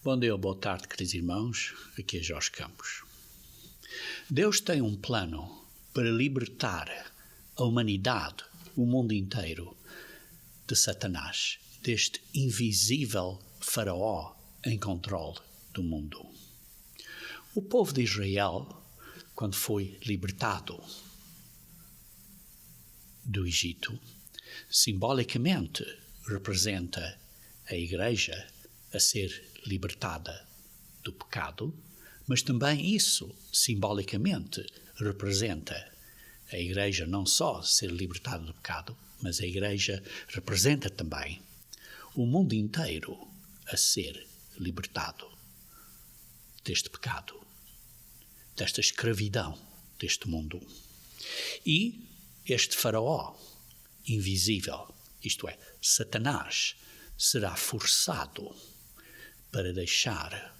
Bom dia ou boa tarde, queridos irmãos, aqui é Jorge Campos. Deus tem um plano para libertar a humanidade, o mundo inteiro, de Satanás, deste invisível faraó em controle do mundo. O povo de Israel, quando foi libertado do Egito, simbolicamente representa a Igreja a ser libertada do pecado, mas também isso simbolicamente representa a Igreja não só ser libertada do pecado, mas a Igreja representa também o mundo inteiro a ser libertado deste pecado, desta escravidão deste mundo. E este faraó invisível, isto é, Satanás, será forçado para deixar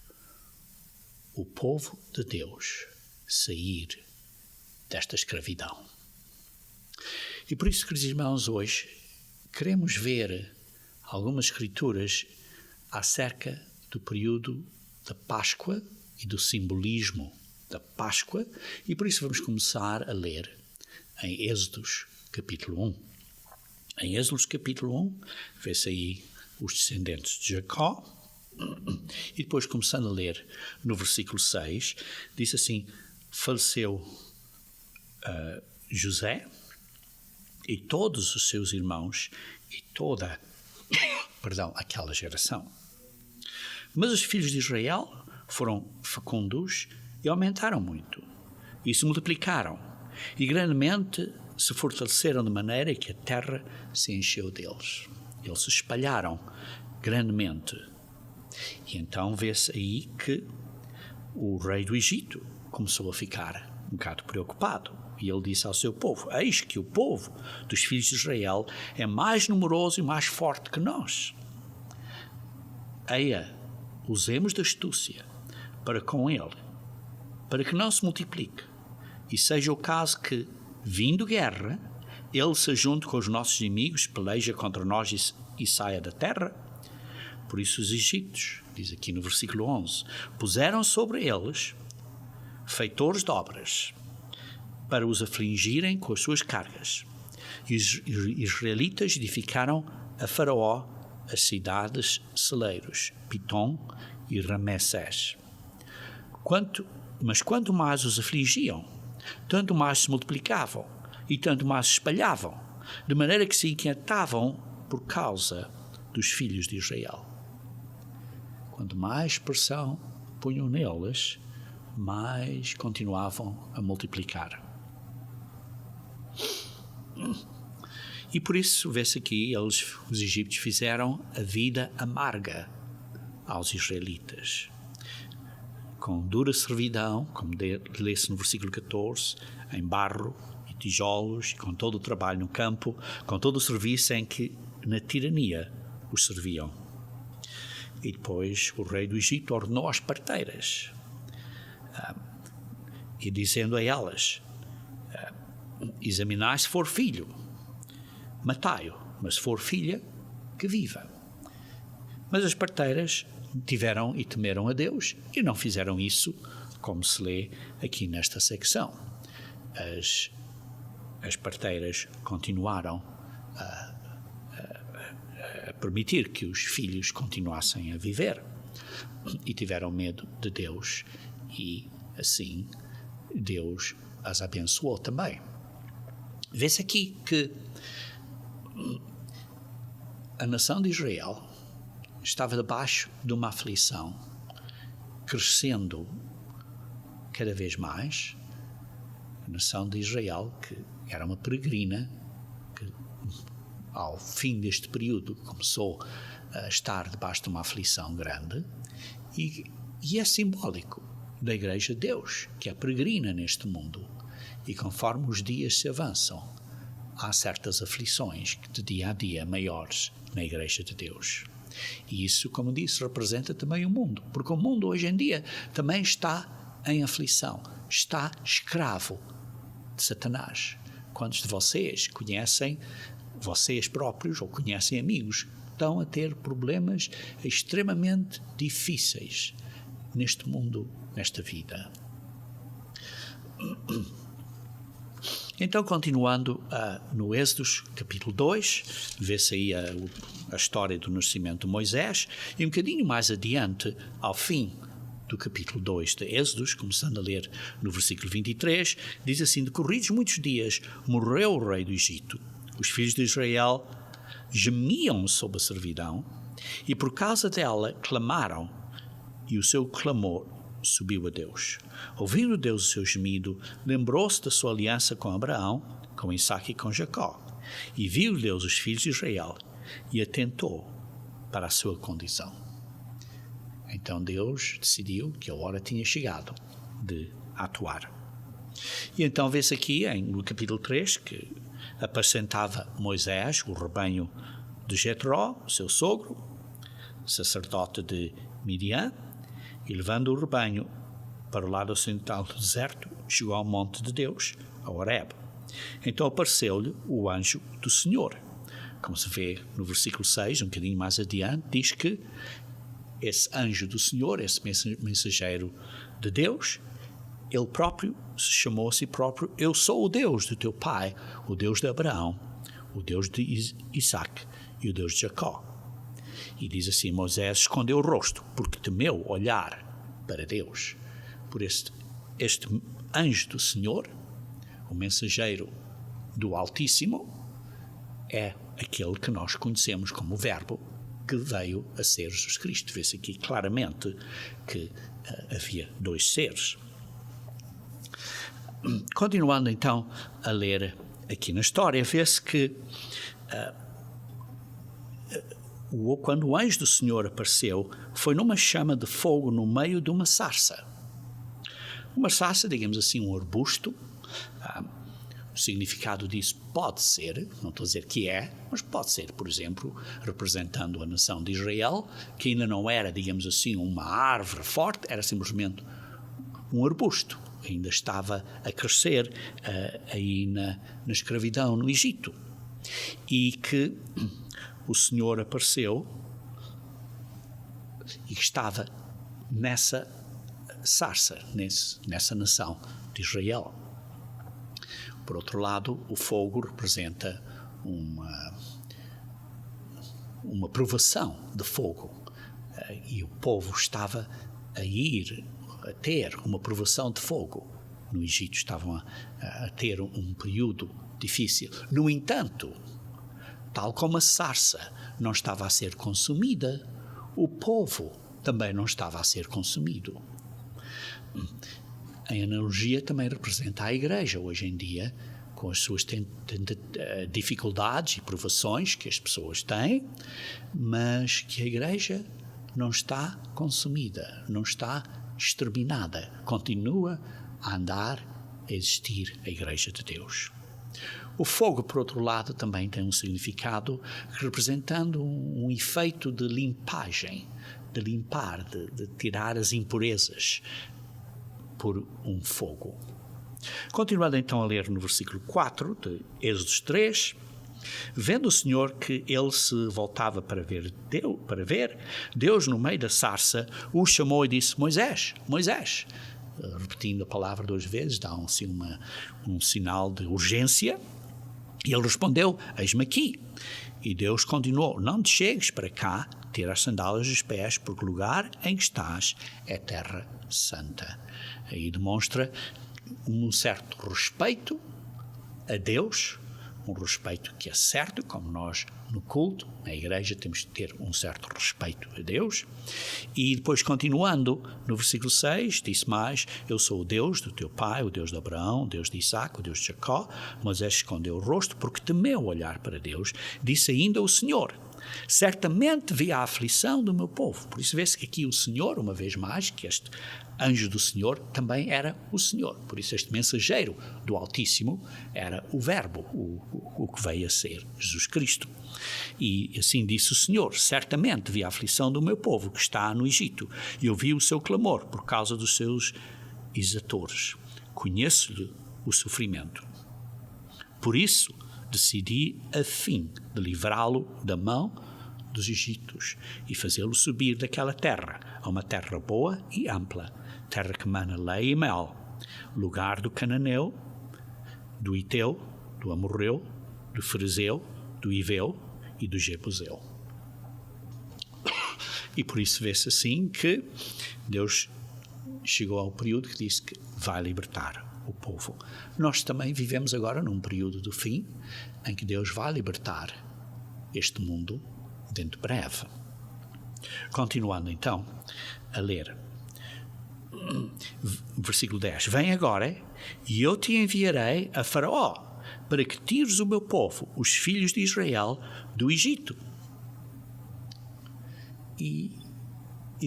o povo de Deus sair desta escravidão. E por isso, queridos irmãos, hoje queremos ver algumas escrituras acerca do período da Páscoa e do simbolismo da Páscoa, e por isso vamos começar a ler em Êxodos capítulo 1. Em Êxodos capítulo 1, vê-se aí os descendentes de Jacó, e depois começando a ler no versículo 6, diz assim: faleceu José e todos os seus irmãos e toda aquela geração. Mas os filhos de Israel foram fecundos e aumentaram muito, e se multiplicaram, e grandemente se fortaleceram de maneira que a terra se encheu deles. Eles se espalharam grandemente. E então vê-se aí que o rei do Egito começou a ficar um bocado preocupado. E ele disse ao seu povo: eis que o povo dos filhos de Israel é mais numeroso e mais forte que nós. Eia, usemos da astúcia para com ele, para que não se multiplique, e seja o caso que, vindo guerra, ele se junte com os nossos inimigos, peleja contra nós e saia da terra. Por isso os egípcios, diz aqui no versículo 11, puseram sobre eles feitores de obras para os afligirem com as suas cargas. E os israelitas edificaram a Faraó as cidades celeiros, Pitom e Ramessés. Mas quanto mais os afligiam, tanto mais se multiplicavam e tanto mais se espalhavam, de maneira que se inquietavam por causa dos filhos de Israel. Quanto mais pressão punham neles, mais continuavam a multiplicar. E por isso, vê-se aqui, os egípcios fizeram a vida amarga aos israelitas. Com dura servidão, como lê-se no versículo 14, em barro e tijolos, e com todo o trabalho no campo, com todo o serviço em que, na tirania, os serviam. E depois o rei do Egito ordenou às parteiras, e dizendo a elas: examinai se for filho, matai-o, mas se for filha, que viva. Mas as parteiras tiveram e temeram a Deus e não fizeram isso, como se lê aqui nesta secção. As parteiras continuaram a permitir que os filhos continuassem a viver e tiveram medo de Deus, e assim Deus as abençoou também. Vê-se aqui que a nação de Israel estava debaixo de uma aflição, crescendo cada vez mais. A nação de Israel, que era uma peregrina, que ao fim deste período começou a estar debaixo de uma aflição grande, e é simbólico da Igreja de Deus, que é peregrina neste mundo. E conforme os dias se avançam, há certas aflições que de dia a dia maiores na Igreja de Deus. E isso, como disse, representa também o mundo, porque o mundo hoje em dia também está em aflição, está escravo de Satanás. Quantos de vocês conhecem, vocês próprios, ou conhecem amigos estão a ter problemas extremamente difíceis neste mundo, nesta vida. Então, continuando no Êxodos, capítulo 2, vê-se aí a história do nascimento de Moisés, e um bocadinho mais adiante, ao fim do capítulo 2 de Êxodos, começando a ler no versículo 23, diz assim: decorridos muitos dias, morreu o rei do Egito. Os filhos de Israel gemiam sob a servidão, e por causa dela clamaram, e o seu clamor subiu a Deus. Ouvindo Deus o seu gemido, lembrou-se da sua aliança com Abraão, com Isaque e com Jacó. E viu Deus os filhos de Israel e atentou para a sua condição. Então Deus decidiu que a hora tinha chegado de atuar. E então vê-se aqui no capítulo 3 que apacentava Moisés o rebanho de Jetró, seu sogro, sacerdote de Midian, e levando o rebanho para o lado ocidental do deserto, chegou ao monte de Deus, a Horeb. Então apareceu-lhe o anjo do Senhor. Como se vê no versículo 6, um bocadinho mais adiante, diz que esse anjo do Senhor, esse mensageiro de Deus, ele próprio se chamou a si próprio: eu sou o Deus do teu pai, o Deus de Abraão, o Deus de Isaque e o Deus de Jacó. E diz assim: Moisés escondeu o rosto, porque temeu olhar para Deus. Por este anjo do Senhor, o mensageiro do Altíssimo, é aquele que nós conhecemos como o Verbo, que veio a ser Jesus Cristo. Vê-se aqui claramente que havia dois seres. Continuando então a ler aqui na história, vê-se que quando o anjo do Senhor apareceu, foi numa chama de fogo no meio de uma sarça. Uma sarça, digamos assim, um arbusto. O significado disso pode ser, não estou a dizer que é, mas pode ser, por exemplo, representando a nação de Israel, que ainda não era, digamos assim, uma árvore forte, era simplesmente um arbusto. Ainda estava a crescer aí na escravidão no Egito. E que o Senhor apareceu e estava nessa sarça, nessa nação de Israel. Por outro lado, o fogo representa uma provação de fogo. E o povo estava a ter uma provação de fogo. No Egito estavam a ter um período difícil. No entanto, tal como a sarça não estava a ser consumida, o povo também não estava a ser consumido. A analogia também representa a Igreja hoje em dia, com as suas dificuldades e provações que as pessoas têm, mas que a Igreja não está consumida, não está exterminada, continua a andar, a existir a Igreja de Deus. O fogo, por outro lado, também tem um significado representando um efeito de limpagem, de limpar, de tirar as impurezas por um fogo. Continuando então a ler no versículo 4 de Êxodos 3, vendo o Senhor que ele se voltava para ver, Deus no meio da sarça o chamou e disse: Moisés, Moisés. Repetindo a palavra 2 vezes, dá assim um sinal de urgência. E ele respondeu: eis-me aqui. E Deus continuou: não te chegues para cá, tira as sandálias dos pés, porque o lugar em que estás é terra santa. Aí demonstra um certo respeito a Deus, um respeito que é certo, como nós no culto, na igreja, temos de ter um certo respeito a Deus. E depois, continuando, no versículo 6, disse mais: eu sou o Deus do teu pai, o Deus de Abraão, o Deus de Isaque, o Deus de Jacó. Moisés escondeu o rosto porque temeu olhar para Deus. Disse ainda o Senhor: certamente vi a aflição do meu povo. Por isso vê-se que aqui o Senhor, uma vez mais, que este anjo do Senhor também era o Senhor. Por isso este mensageiro do Altíssimo era o Verbo, o que veio a ser Jesus Cristo. E assim disse o Senhor: certamente vi a aflição do meu povo que está no Egito, e ouvi o seu clamor por causa dos seus exatores. Conheço-lhe o sofrimento. Por isso decidi a fim de livrá-lo da mão dos egípcios e fazê-lo subir daquela terra a uma terra boa e ampla, terra que mana leite e mel, lugar do cananeu, do Hiteu, do Amorreu, do Ferezeu, do Hiveu e do Jebuseu. E por isso vê-se assim que Deus chegou ao período que disse que vai libertar o povo. Nós também vivemos agora num período do fim em que Deus vai libertar este mundo dentro de breve. Continuando então a ler. Versículo 10. Vem agora e eu te enviarei a Faraó para que tires o meu povo, os filhos de Israel, do Egito. E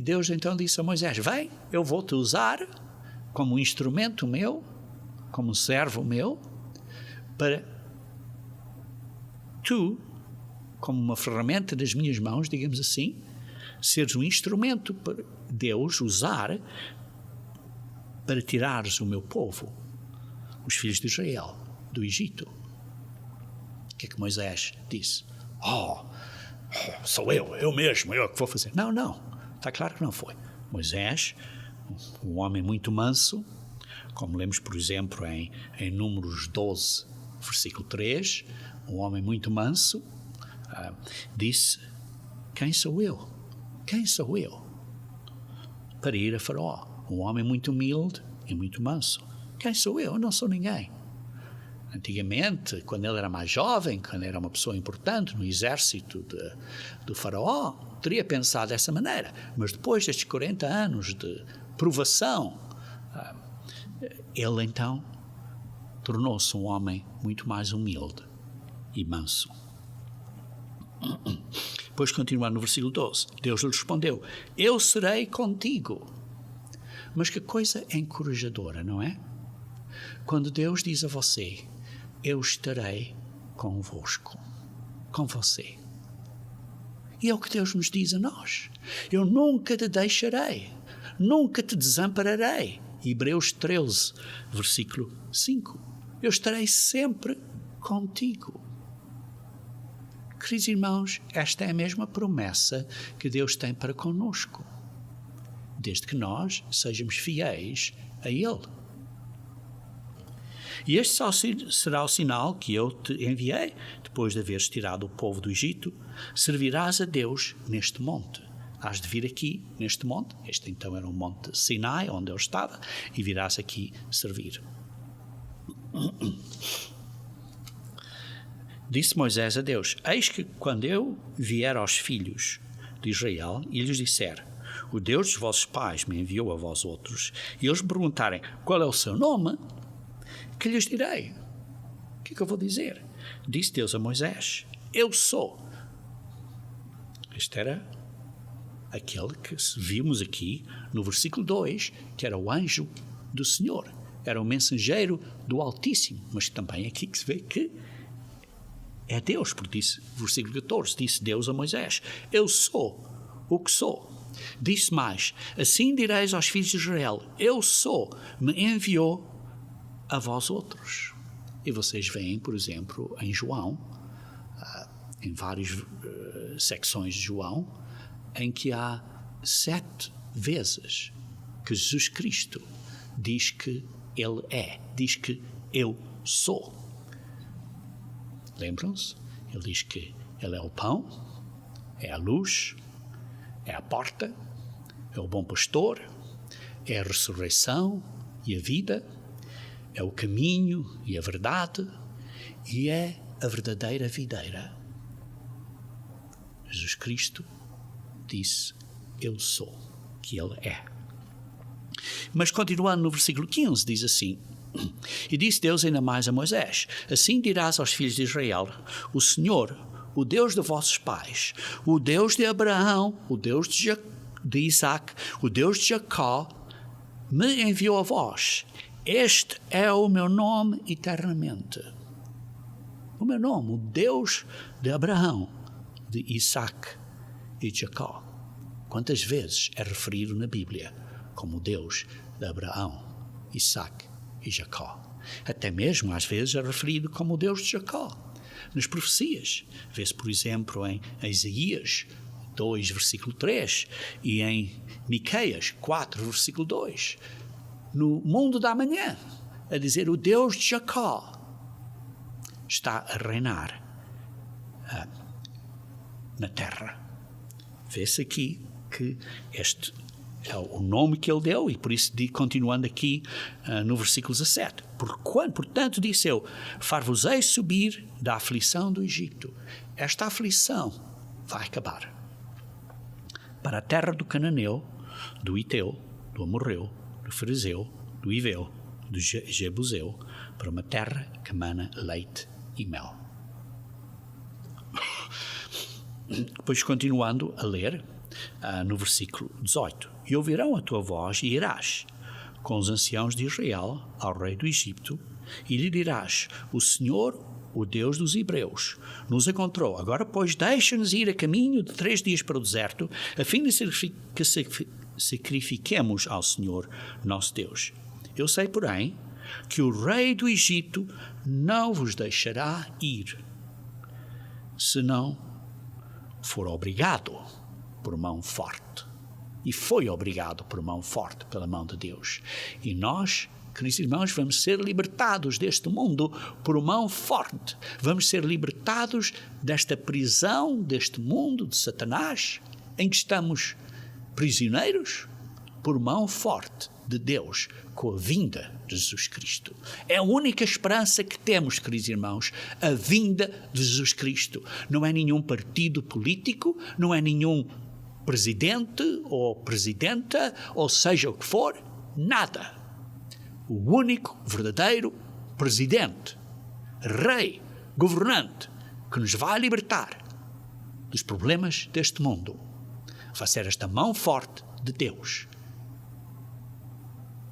Deus então disse a Moisés, vem, eu vou te usar como um instrumento meu, como um servo meu, para tu, como uma ferramenta das minhas mãos, digamos assim, seres um instrumento para Deus usar para tirares o meu povo, os filhos de Israel, do Egito. O que é que Moisés disse? Sou eu mesmo, eu que vou fazer. Não, está claro que não foi. Moisés, um homem muito manso, como lemos, por exemplo, em Números 12, versículo 3, um homem muito manso, disse, quem sou eu? Quem sou eu? Para ir a Faraó. Um homem muito humilde e muito manso. Quem sou eu? Eu não sou ninguém. Antigamente, quando ele era mais jovem, quando era uma pessoa importante no exército do Faraó, teria pensado dessa maneira. Mas depois destes 40 anos de provação, ele então tornou-se um homem muito mais humilde e manso. Depois, continuando no versículo 12, Deus lhe respondeu, eu serei contigo. Mas que coisa encorajadora, não é? Quando Deus diz a você, eu estarei convosco, com você. E é o que Deus nos diz a nós. Eu nunca te deixarei, nunca te desampararei. Hebreus 13, versículo 5. Eu estarei sempre contigo. Queridos irmãos, esta é a mesma promessa que Deus tem para conosco, desde que nós sejamos fiéis a Ele. E este só será o sinal que eu te enviei, depois de haveres tirado o povo do Egito, servirás a Deus neste monte. Hás de vir aqui, neste monte, este então era o monte Sinai, onde ele estava, e virás aqui servir. Disse Moisés a Deus, eis que quando eu vier aos filhos de Israel e lhes disser, o Deus dos vossos pais me enviou a vós outros, e eles me perguntarem qual é o seu nome, que lhes direi? O que é que eu vou dizer? Disse Deus a Moisés, eu sou. Este era aquele que vimos aqui no versículo 2, que era o anjo do Senhor. Era o mensageiro do Altíssimo, mas também aqui que se vê que é Deus, porque disse, versículo 14, disse Deus a Moisés, eu sou o que sou. Disse mais, assim direis aos filhos de Israel, eu sou, me enviou a vós outros. E vocês veem, por exemplo, em João, em várias secções de João, em que há 7 vezes que Jesus Cristo diz que Ele é, diz que eu sou. Lembram-se? Ele diz que Ele é o pão, é a luz, é a porta, é o bom pastor, é a ressurreição e a vida, é o caminho e a verdade e é a verdadeira videira. Jesus Cristo disse, eu sou, que Ele é. Mas continuando no versículo 15, diz assim, e disse Deus ainda mais a Moisés, assim dirás aos filhos de Israel, o Senhor, o Deus de vossos pais, o Deus de Abraão, o Deus de Isaac, o Deus de Jacó, me enviou a vós. Este é o meu nome eternamente. O meu nome, o Deus de Abraão, de Isaac e de Jacó. Quantas vezes é referido na Bíblia como o Deus de Abraão, Isaac e Jacó? Até mesmo às vezes é referido como o Deus de Jacó. nas profecias. Vê-se, por exemplo, em Isaías 2, versículo 3, e em Miqueias 4, versículo 2. No mundo da manhã, a dizer, o Deus de Jacó está a reinar na terra. Vê-se aqui que este é o nome que ele deu, e por isso, continuando aqui no versículo 17. Portanto, disse eu, far-vos-ei subir da aflição do Egito. Esta aflição vai acabar. Para a terra do Cananeu, do Iteu, do Amorreu, do Ferizeu, do Iveu, do Jebuseu, para uma terra que mana leite e mel. Depois, continuando a ler, no versículo 18. E ouvirão a tua voz e irás com os anciãos de Israel ao rei do Egito e lhe dirás, o Senhor, o Deus dos Hebreus, nos encontrou. Agora, pois, deixa-nos ir a caminho de 3 dias para o deserto, a fim de que sacrifiquemos ao Senhor, nosso Deus. Eu sei, porém, que o rei do Egito não vos deixará ir, se não for obrigado por mão forte. E foi obrigado por mão forte, pela mão de Deus. E nós, queridos irmãos, vamos ser libertados deste mundo por mão forte. Vamos ser libertados desta prisão, deste mundo de Satanás, em que estamos prisioneiros, por mão forte de Deus, com a vinda de Jesus Cristo. É a única esperança que temos, queridos irmãos, a vinda de Jesus Cristo. Não é nenhum partido político, não é nenhum presidente ou presidenta, ou seja o que for, nada. O único, verdadeiro presidente, rei, governante, que nos vai libertar dos problemas deste mundo, vai ser esta mão forte de Deus,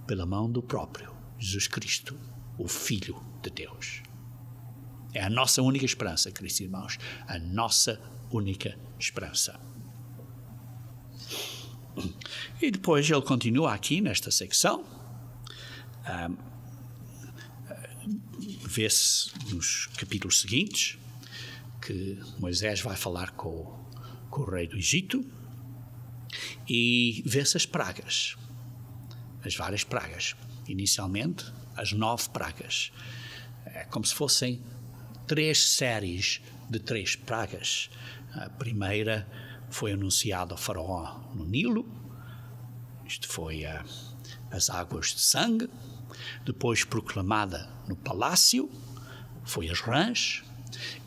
pela mão do próprio Jesus Cristo, o Filho de Deus. É a nossa única esperança, queridos irmãos, a nossa única esperança. E depois ele continua aqui nesta secção, vê-se nos capítulos seguintes que Moisés vai falar com o rei do Egito e vê-se as pragas, as várias pragas. Inicialmente, as 9 pragas. É como se fossem 3 séries de 3 pragas. A primeira foi anunciada ao faraó no Nilo. Isto foi as águas de sangue. Depois proclamada no palácio, foi as rãs.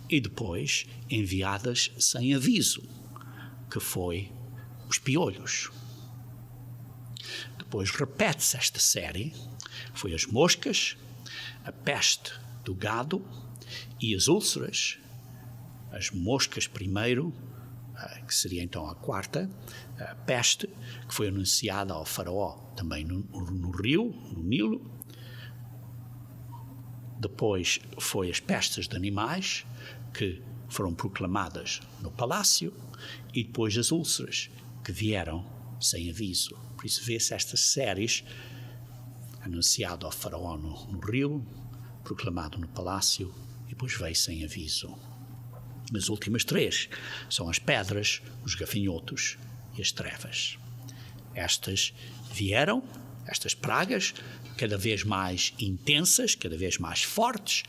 E depois enviadas sem aviso, que foi os piolhos. Depois repete-se esta série, foi as moscas, a peste do gado e as úlceras. As moscas primeiro, que seria então a 4ª, a peste, que foi anunciada ao faraó também no rio, no Nilo. Depois foi as pestes de animais, que foram proclamadas no palácio, e depois as úlceras, que vieram sem aviso. Por isso vê-se estas séries, anunciado ao faraó no rio, proclamado no palácio, e depois veio sem aviso. As últimas 3 são as pedras, os gafanhotos e as trevas. Estas vieram, estas pragas, cada vez mais intensas, cada vez mais fortes,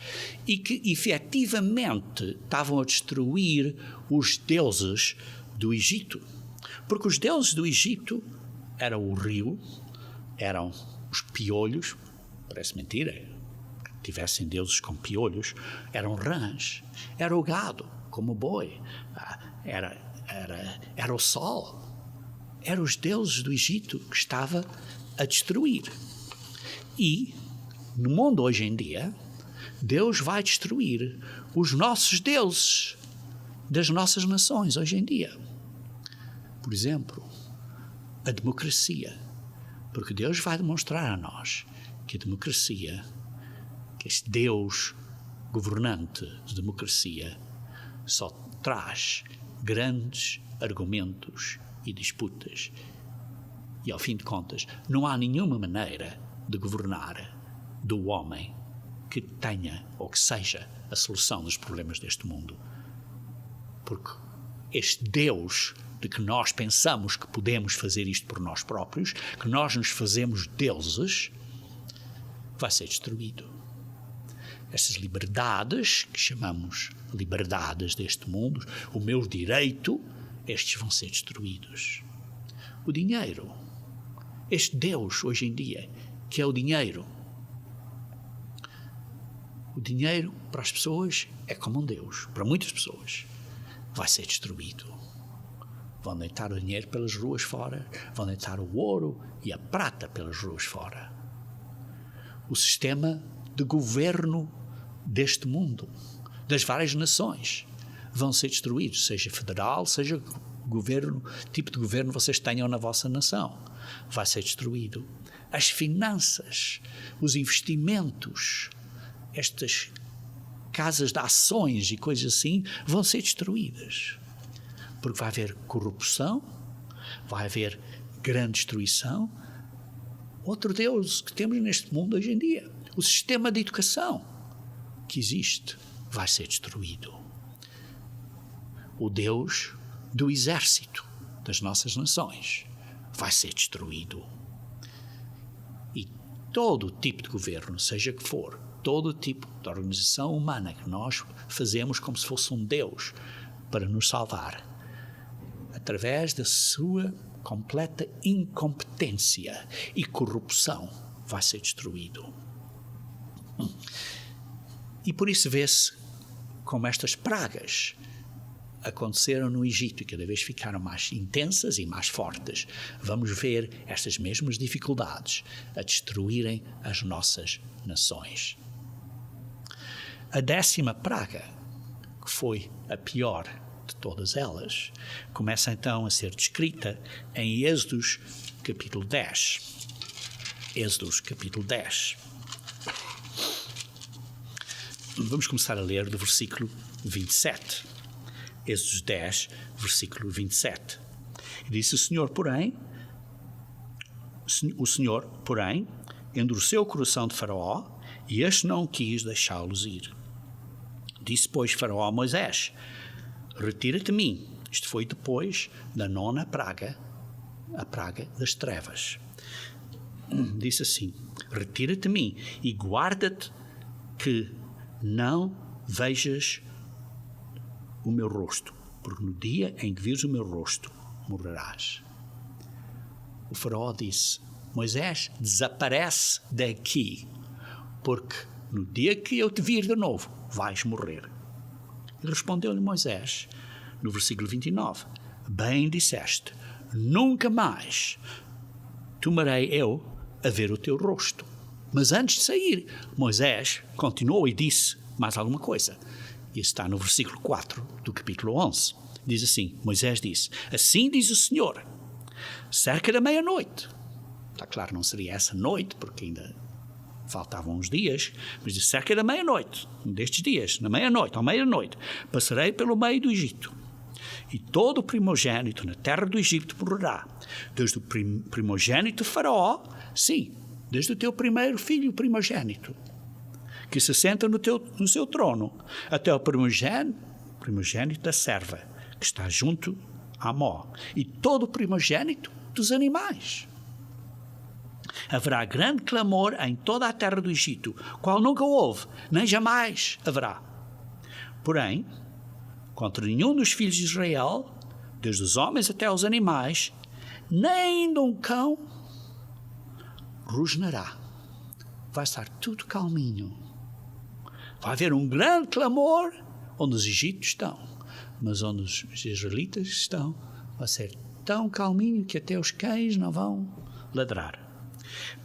e que efetivamente estavam a destruir os deuses do Egito. Porque os deuses do Egito eram o rio, eram os piolhos, parece mentira, que tivessem deuses com piolhos, eram rãs, era o gado, como o boi, era o sol, eram os deuses do Egito que estava a destruir. E, no mundo hoje em dia, Deus vai destruir os nossos deuses das nossas nações hoje em dia. Por exemplo, a democracia. Porque Deus vai demonstrar a nós que a democracia, que este Deus governante de democracia, só traz grandes argumentos e disputas. E, ao fim de contas, não há nenhuma maneira de governar do homem que tenha ou que seja a solução dos problemas deste mundo. Porque este Deus de que nós pensamos que podemos fazer isto por nós próprios, que nós nos fazemos deuses, vai ser destruído. Essas liberdades, que chamamos liberdades deste mundo, o meu direito, estes vão ser destruídos. O dinheiro, este Deus hoje em dia, que é o dinheiro. O dinheiro para as pessoas é como um Deus, para muitas pessoas, vai ser destruído. Vão deitar o dinheiro pelas ruas fora, vão deitar o ouro e a prata pelas ruas fora. O sistema de governo deste mundo, das várias nações, vão ser destruídos, seja federal, seja governo, tipo de governo vocês tenham na vossa nação, vai ser destruído. As finanças, os investimentos, estas casas de ações e coisas assim, vão ser destruídas. Porque vai haver corrupção, vai haver grande destruição. Outro Deus que temos neste mundo hoje em dia, o sistema de educação que existe, vai ser destruído. O Deus do exército das nossas nações vai ser destruído. E todo tipo de governo, seja que for, todo tipo de organização humana que nós fazemos como se fosse um Deus para nos salvar, através da sua completa incompetência e corrupção, vai ser destruído. E por isso vê-se como estas pragas aconteceram no Egito e cada vez ficaram mais intensas e mais fortes. Vamos ver estas mesmas dificuldades a destruírem as nossas nações. A 10ª praga, que foi a pior de todas elas, começa então a ser descrita em Êxodos capítulo 10. Êxodos capítulo 10. Vamos começar a ler do versículo 27. Êxodos 10, versículo 27. Disse o Senhor, porém, endureceu o coração de Faraó, e este não quis deixá-los ir. Disse, pois, Faraó a Moisés, retira-te de mim. Isto foi depois da 9ª praga, a praga das trevas. Disse assim, retira-te de mim e guarda-te que não vejas o meu rosto, porque no dia em que vires o meu rosto, morrerás. O Faraó disse, Moisés, desaparece daqui, porque no dia que eu te vir de novo, vais morrer. E respondeu-lhe Moisés, no versículo 29, bem disseste, nunca mais tomarei eu a ver o teu rosto. Mas antes de sair, Moisés continuou e disse mais alguma coisa. Isso está no versículo 4 do capítulo 11. Diz assim, Moisés disse, assim diz o Senhor, cerca da meia-noite. Está claro, não seria essa noite, porque ainda faltavam uns dias, mas diz cerca da meia-noite, um destes dias, na meia-noite, à meia-noite, passarei pelo meio do Egito. E todo o primogênito na terra do Egito morrerá, desde o primogênito de Faraó, sim, desde o teu primeiro filho primogênito, que se senta no seu trono, até o primogênito da serva, que está junto a Amó, e todo o primogênito dos animais. Haverá grande clamor em toda a terra do Egito, qual nunca houve, nem jamais haverá. Porém, contra nenhum dos filhos de Israel, desde os homens até os animais, nem ainda um cão rosnará. Vai estar tudo calminho. Vai haver um grande clamor onde os egípcios estão, mas onde os israelitas estão, vai ser tão calminho que até os cães não vão ladrar.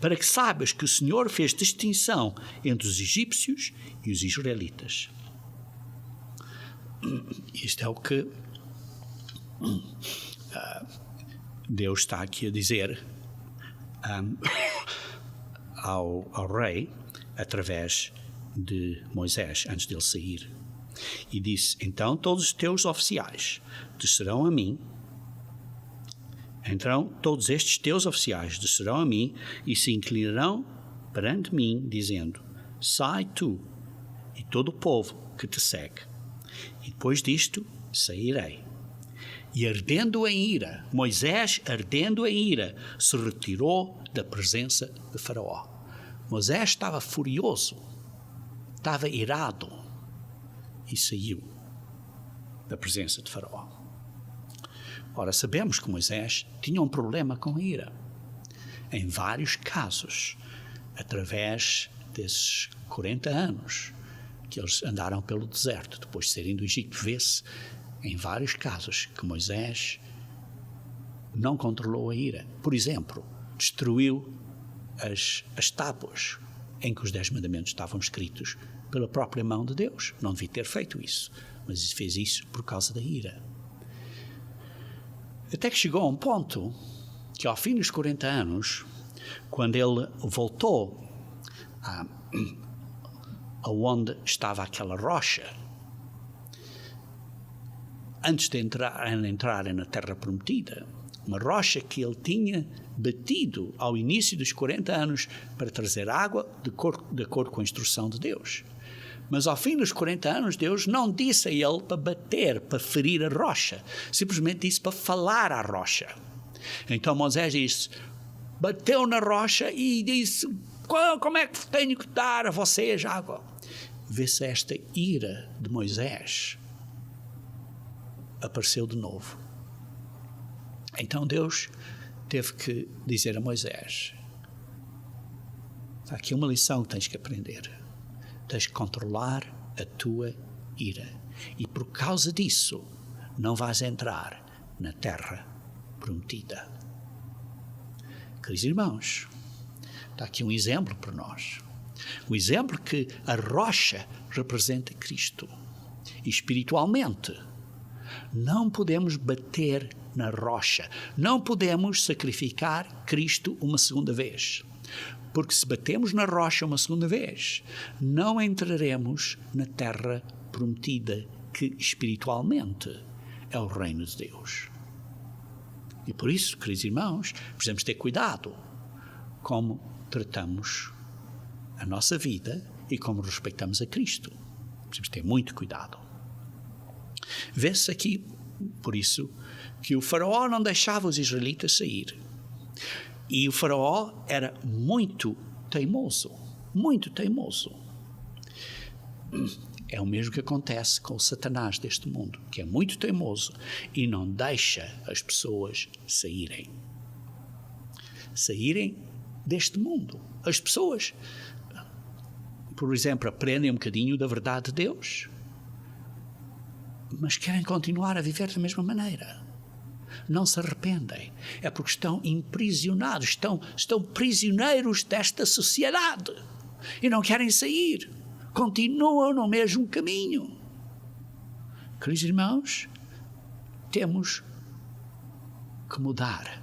Para que saibas que o Senhor fez distinção entre os egípcios e os israelitas. Isto é o que Deus está aqui a dizer ao rei, através de Moisés, antes dele sair. E disse, então todos os teus oficiais descerão a mim, então todos estes teus oficiais descerão a mim e se inclinarão perante mim, dizendo, sai tu e todo o povo que te segue. E depois disto sairei. E ardendo em ira, Moisés, ardendo em ira, se retirou da presença de Faraó. Moisés estava furioso, estava irado e saiu da presença de Faraó. Ora, sabemos que Moisés tinha um problema com a ira. Em vários casos, através desses 40 anos que eles andaram pelo deserto, depois de saírem do Egito, vê-se em vários casos que Moisés não controlou a ira. Por exemplo, destruiu as tábuas em que os 10 mandamentos estavam escritos pela própria mão de Deus. Não devia ter feito isso, mas fez isso por causa da ira. Até que chegou a um ponto que, ao fim dos 40 anos, quando ele voltou aonde estava aquela rocha, antes de entrarem na Terra Prometida, uma rocha que ele tinha batido ao início dos 40 anos para trazer água de acordo com a instrução de Deus. Mas ao fim dos 40 anos, Deus não disse a ele para bater, para ferir a rocha. Simplesmente disse para falar à rocha. Então Moisés disse, bateu na rocha e disse, como é que tenho que dar a vocês água? Vê-se esta ira de Moisés apareceu de novo. Então Deus teve que dizer a Moisés, há aqui uma lição que tens que aprender. Tens que controlar a tua ira. E por causa disso, não vais entrar na Terra Prometida. Queridos irmãos, está aqui um exemplo para nós. O exemplo que a rocha representa Cristo. E espiritualmente, não podemos bater na rocha. Não podemos sacrificar Cristo uma segunda vez. Porque se batemos na rocha uma segunda vez, não entraremos na Terra Prometida, que espiritualmente é o reino de Deus. E por isso, queridos irmãos, precisamos ter cuidado como tratamos a nossa vida e como respeitamos a Cristo. Precisamos ter muito cuidado. Vê-se aqui, por isso, que o faraó não deixava os israelitas sair. E o faraó era muito teimoso, muito teimoso. É o mesmo que acontece com o Satanás deste mundo, que é muito teimoso e não deixa as pessoas saírem deste mundo. As pessoas, por exemplo, aprendem um bocadinho da verdade de Deus, mas querem continuar a viver da mesma maneira. Não se arrependem. É porque estão imprisionados, estão prisioneiros desta sociedade e não querem sair. Continuam no mesmo caminho. Queridos irmãos, temos que mudar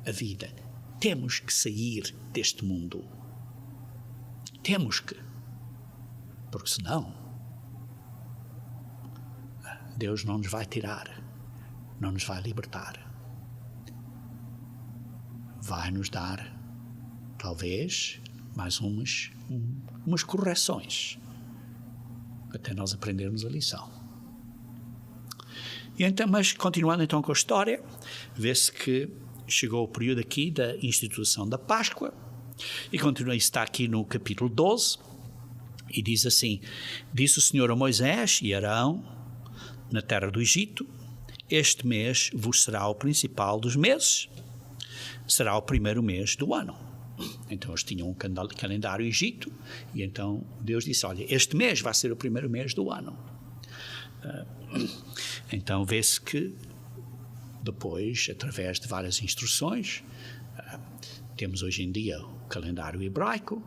a vida. Temos que sair deste mundo. Temos que. Porque senão, Deus não nos vai tirar, não nos vai libertar. Vai nos dar, talvez, mais umas correções, até nós aprendermos a lição. E então, mas continuando então com a história, vê-se que chegou o período aqui da instituição da Páscoa, e continua, está aqui no capítulo 12, e diz assim, disse o Senhor a Moisés e Arão, na terra do Egito, este mês vos será o principal dos meses, será o primeiro mês do ano. Então eles tinham um calendário Egito, e então Deus disse, olha, este mês vai ser o primeiro mês do ano. Então vê-se que depois, através de várias instruções, temos hoje em dia o calendário hebraico,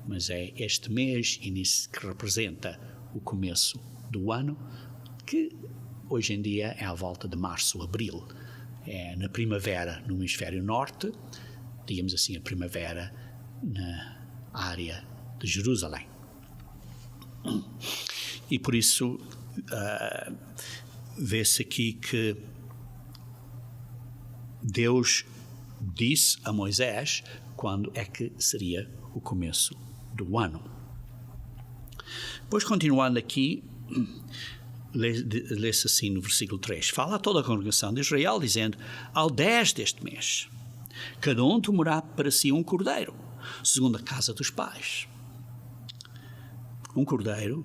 mas é este mês que representa o começo do ano, que hoje em dia é à volta de março, abril. É na primavera no hemisfério norte, digamos assim, a primavera na área de Jerusalém. E por isso vê-se aqui que Deus disse a Moisés quando é que seria o começo do ano. Depois, continuando aqui, lê-se assim no versículo 3. Fala a toda a congregação de Israel, dizendo: ao 10 deste mês, cada um tomará para si um cordeiro, segundo a casa dos pais. Um cordeiro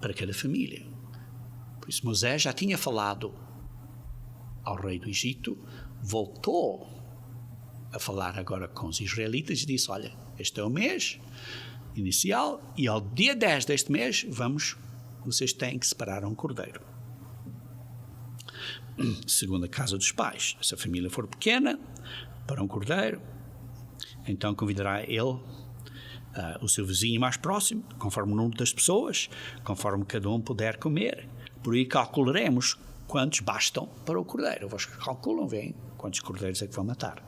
para cada família. Por isso Moisés já tinha falado ao rei do Egito, voltou a falar agora com os israelitas e disse: olha, este é o mês inicial e ao dia 10 deste mês vocês têm que separar um cordeiro. Segundo a casa dos pais. Se a família for pequena, para um cordeiro, então convidará ele o seu vizinho mais próximo, conforme o número das pessoas, conforme cada um puder comer. Por aí calcularemos quantos bastam para o cordeiro. Vocês calculam, veem quantos cordeiros é que vão matar.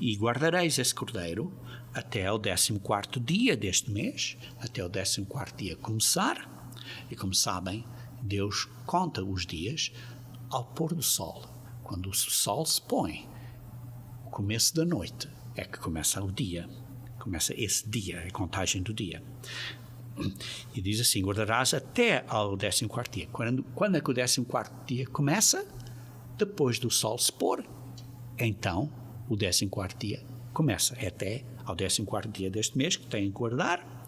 E guardareis esse cordeiro até ao 14º dia deste mês, até o 14º dia começar. E como sabem, Deus conta os dias ao pôr do sol. Quando o sol se põe, o começo da noite é que começa o dia. Começa esse dia, a contagem do dia. E diz assim: guardarás até ao 14º dia. Quando é que o 14º dia começa? Depois do sol se pôr. Então, o 14º dia começa. É até ao 14º dia deste mês que têm que guardar.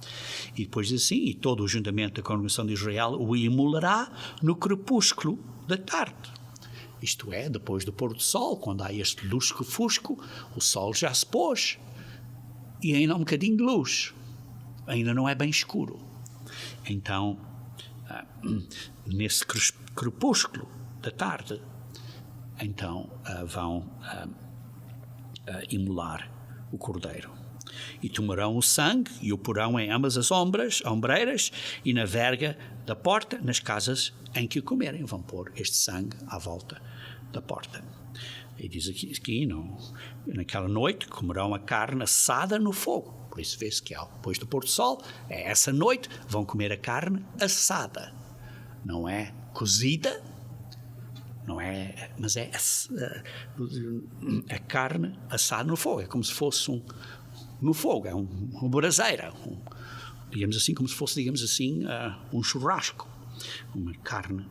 E depois diz assim: e todo o ajuntamento da congregação de Israel o imolará no crepúsculo da tarde. Isto é, depois do pôr do sol, quando há este lusco-fusco, o sol já se pôs. E ainda há um bocadinho de luz. Ainda não é bem escuro. Então, nesse crepúsculo da tarde, então vão imolar o cordeiro. E tomarão o sangue e o porão em ambas as ombreiras e na verga da porta, nas casas em que o comerem. Vão pôr este sangue à volta da porta. E diz aqui naquela noite comerão a carne assada no fogo. Por isso vê-se que depois do pôr do sol, essa noite vão comer a carne assada. Não é cozida, não é, mas é a carne assada no fogo. É como se fosse no fogo, é uma braseira, digamos assim, como se fosse, digamos assim, um churrasco, uma carne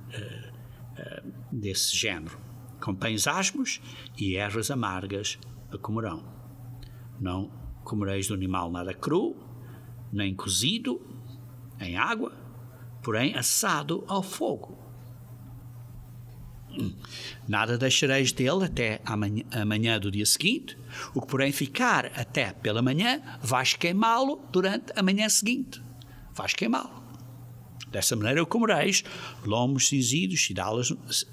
desse género, com pães asmos e ervas amargas a comerão. Não comereis do animal nada cru, nem cozido em água, porém assado ao fogo. Nada deixareis dele até amanhã do dia seguinte. O que porém ficar até pela manhã, vais queimá-lo durante a manhã seguinte. Vais queimá-lo. Dessa maneira o comereis, lomos cinzidos,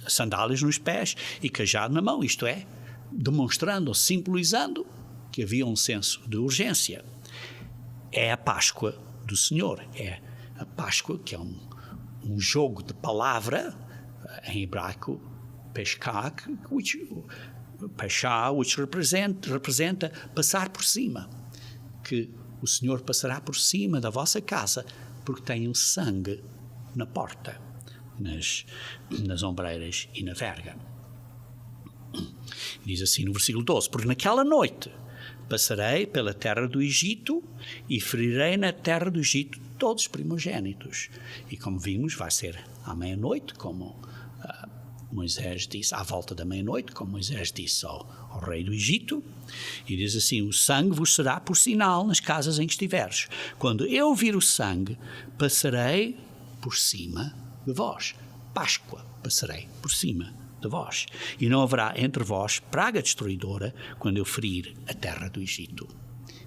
sandálias nos pés e cajado na mão. Isto é, demonstrando ou simbolizando que havia um senso de urgência. É a Páscoa do Senhor. É a Páscoa, que é um jogo de palavra, em hebraico, Pesach, which representa passar por cima. Que o Senhor passará por cima da vossa casa, porque tem um sangue na porta, nas ombreiras e na verga. Diz assim no versículo 12: porque naquela noite passarei pela terra do Egito e ferirei na terra do Egito todos os primogênitos. E como vimos, vai ser à meia-noite, como Moisés disse, à volta da meia-noite, como Moisés disse ao rei do Egito. E diz assim: o sangue vos será por sinal nas casas em que estiveres. Quando eu vir o sangue, passarei por cima de vós. Páscoa, passarei por cima de vós. E não haverá entre vós praga destruidora quando eu ferir a terra do Egito.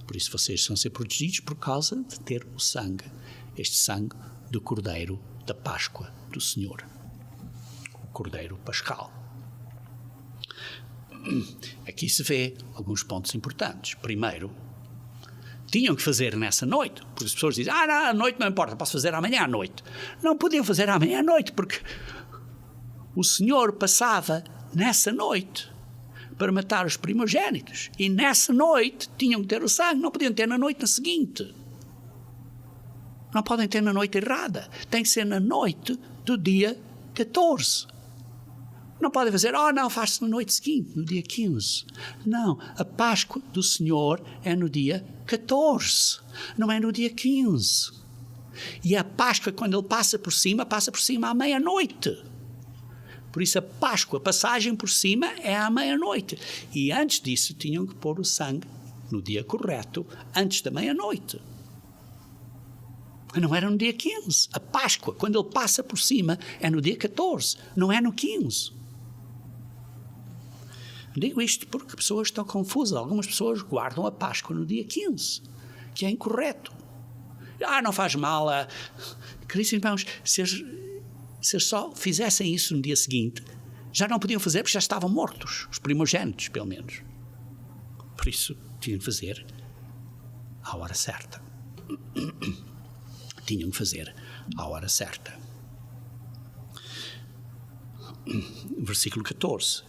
Por isso vocês vão ser protegidos por causa de ter o sangue, este sangue do Cordeiro da Páscoa do Senhor, o Cordeiro Pascal. Aqui se vê alguns pontos importantes. Primeiro, tinham que fazer nessa noite, porque as pessoas dizem: não, à noite não importa, posso fazer amanhã à noite. Não podiam fazer amanhã à noite, porque o Senhor passava nessa noite para matar os primogênitos. E nessa noite tinham que ter o sangue, não podiam ter na noite seguinte. Não podem ter na noite errada. Tem que ser na noite do dia 14. Não podem fazer: não, faz-se na noite seguinte, no dia 15. Não, a Páscoa do Senhor é no dia 14, não é no dia 15. E a Páscoa, quando ele passa por cima à meia-noite. Por isso a Páscoa, a passagem por cima, é à meia-noite. E antes disso tinham que pôr o sangue no dia correto, antes da meia-noite. Não era no dia 15. A Páscoa, quando ele passa por cima, é no dia 14, não é no 15. Digo isto porque pessoas estão confusas. Algumas pessoas guardam a Páscoa no dia 15, que é incorreto. Não faz mal. Queridos irmãos, se eles só fizessem isso no dia seguinte, já não podiam fazer porque já estavam mortos, os primogênitos, pelo menos. Por isso, tinham que fazer à hora certa. Tinham que fazer à hora certa. Versículo 14.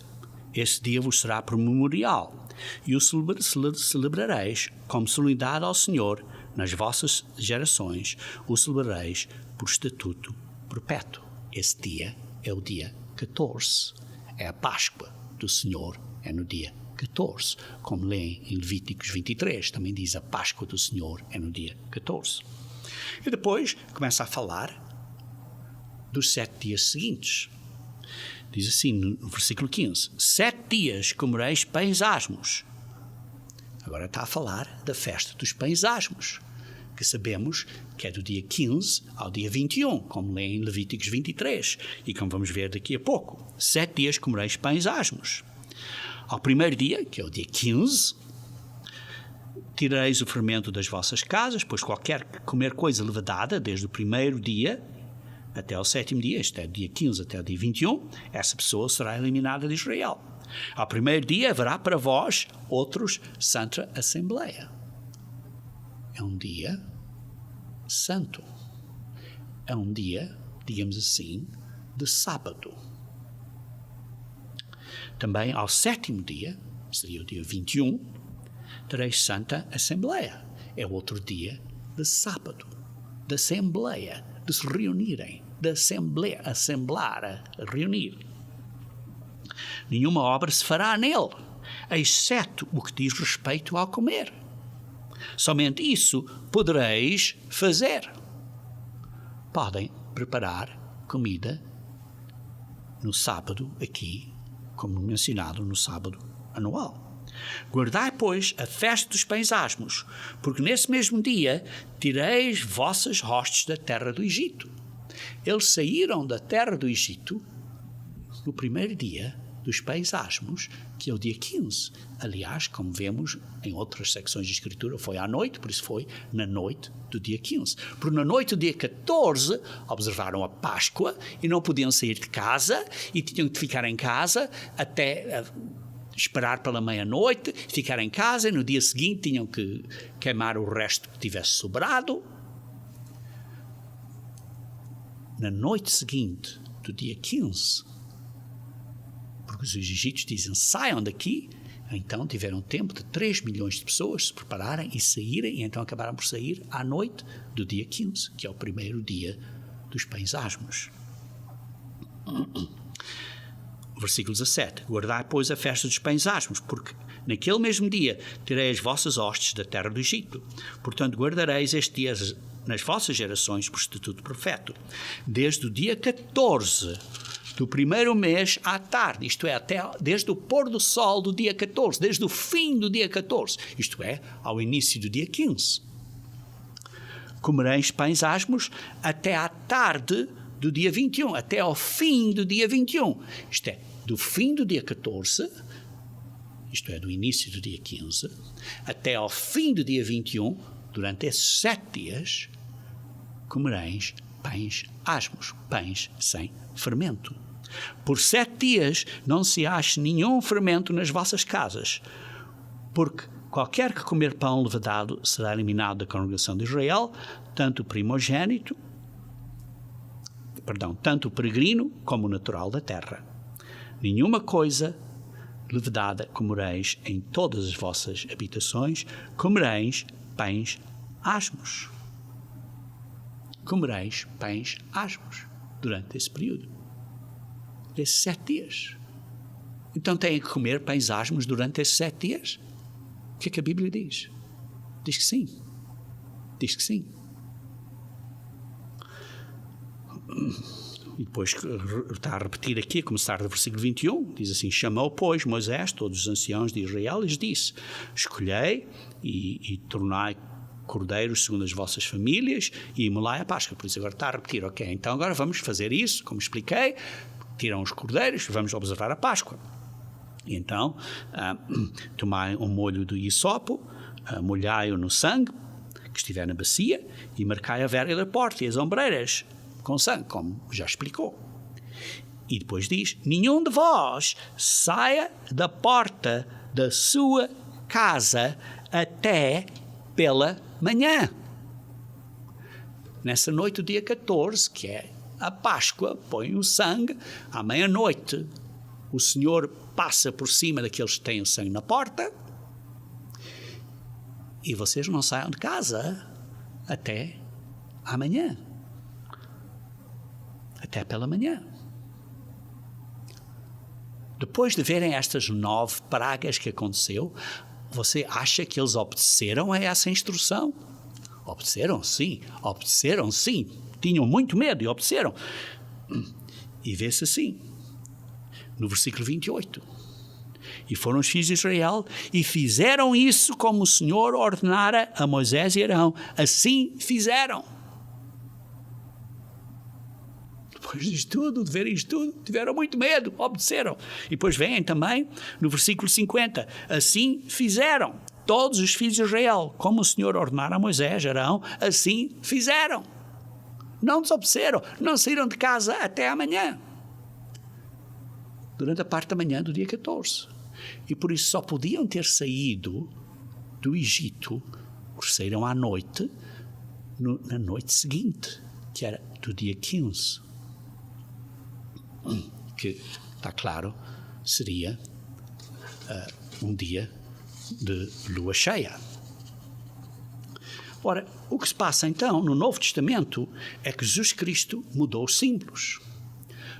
Esse dia vos será por memorial, e o celebrareis como solenidade ao Senhor nas vossas gerações, o celebrareis por estatuto perpétuo. Esse dia é o dia 14. É a Páscoa do Senhor, é no dia 14. Como lêem em Levíticos 23, também diz a Páscoa do Senhor é no dia 14. E depois começa a falar dos 7 dias seguintes. Diz assim no versículo 15: 7 dias comereis pães asmos. Agora está a falar da festa dos pães asmos, que sabemos que é do dia 15 ao dia 21, como lê em Levíticos 23, e como vamos ver daqui a pouco. 7 dias comereis pães asmos. Ao primeiro dia, que é o dia 15, tirareis o fermento das vossas casas, pois qualquer que comer coisa levedada, desde o primeiro dia até ao 7º dia, este é do dia 15 até o dia 21, essa pessoa será eliminada de Israel. Ao primeiro dia haverá para vós outros Santa Assembleia. É um dia santo. É um dia, digamos assim, de sábado. Também ao 7º dia, seria o dia 21, tereis Santa Assembleia. É outro dia de sábado, de assembleia, de se reunirem, de assemblar, reunir. Nenhuma obra se fará nele, exceto o que diz respeito ao comer. Somente isso podereis fazer. Podem preparar comida no sábado aqui, como mencionado no sábado anual. Guardai, pois, a festa dos pães asmos, porque nesse mesmo dia tireis vossas hostes da terra do Egito. Eles saíram da terra do Egito no primeiro dia dos pães asmos, que é o dia 15. Aliás, como vemos em outras secções de Escritura, foi à noite, por isso foi na noite do dia 15. Porque na noite do dia 14 observaram a Páscoa e não podiam sair de casa e tinham de ficar em casa até esperar pela meia-noite, ficar em casa, e no dia seguinte tinham que queimar o resto que tivesse sobrado. Na noite seguinte do dia 15, porque os egípcios dizem, saiam daqui, então tiveram tempo de 3 milhões de pessoas se prepararem e saírem, e então acabaram por sair à noite do dia 15, que é o primeiro dia dos pães asmos. Versículo 17. Guardai, pois, a festa dos pães asmos, porque naquele mesmo dia tirei as vossas hostes da terra do Egito. Portanto, guardareis este dia nas vossas gerações por estatuto perfeito, desde o dia 14 do primeiro mês à tarde, isto é, desde o pôr do sol do dia 14, desde o fim do dia 14, isto é, ao início do dia 15. Comereis pães asmos até à tarde do dia 21, até ao fim do dia 21. Isto é, do fim do dia 14, isto é, do início do dia 15, até ao fim do dia 21, durante esses 7 dias, comereis pães asmos, pães sem fermento. Por 7 dias não se ache nenhum fermento nas vossas casas, porque qualquer que comer pão levedado será eliminado da congregação de Israel, tanto o peregrino como o natural da terra. Nenhuma coisa levedada comereis em todas as vossas habitações, comereis pães asmos. Comereis pães asmos durante esse período, esses 7 dias. Então têm que comer pães asmos durante esses 7 dias? O que é que a Bíblia diz? Diz que sim. Diz que sim. E depois está a repetir aqui, a começar do versículo 21, diz assim: chamou, pois, Moisés, todos os anciãos de Israel, e lhes disse: escolhei e tornai cordeiros segundo as vossas famílias e imolai a Páscoa. Por isso agora está a repetir, ok, então agora vamos fazer isso, como expliquei, tiram os cordeiros, vamos observar a Páscoa. E então, tomai um molho do hisopo, molhai-o no sangue que estiver na bacia e marcai a verga da porta e as ombreiras com sangue, como já explicou. E depois diz: nenhum de vós saia da porta da sua casa até pela manhã. Nessa noite do dia 14, que é a Páscoa, põe o sangue, à meia-noite o Senhor passa por cima daqueles que têm o sangue na porta e vocês não saiam de casa até amanhã. Até pela manhã. Depois de verem estas 9 pragas que aconteceu, você acha que eles obedeceram a essa instrução? Obedeceram, sim. Obedeceram, sim. Tinham muito medo e obedeceram. E vê-se assim, no versículo 28. E foram os filhos de Israel e fizeram isso como o Senhor ordenara a Moisés e Arão. Assim fizeram. Depois disto tudo, de verem isto tudo, tiveram muito medo, obedeceram. E depois vêm também no versículo 50. Assim fizeram todos os filhos de Israel, como o Senhor ordenara a Moisés, Arão, assim fizeram. Não desobedeceram, não saíram de casa até amanhã. Durante a parte da manhã do dia 14. E por isso só podiam ter saído do Egito, porque saíram à noite, na noite seguinte, que era do dia 15. Que, está claro, seria um dia de lua cheia. Ora, o que se passa então no Novo Testamento é que Jesus Cristo mudou os símbolos.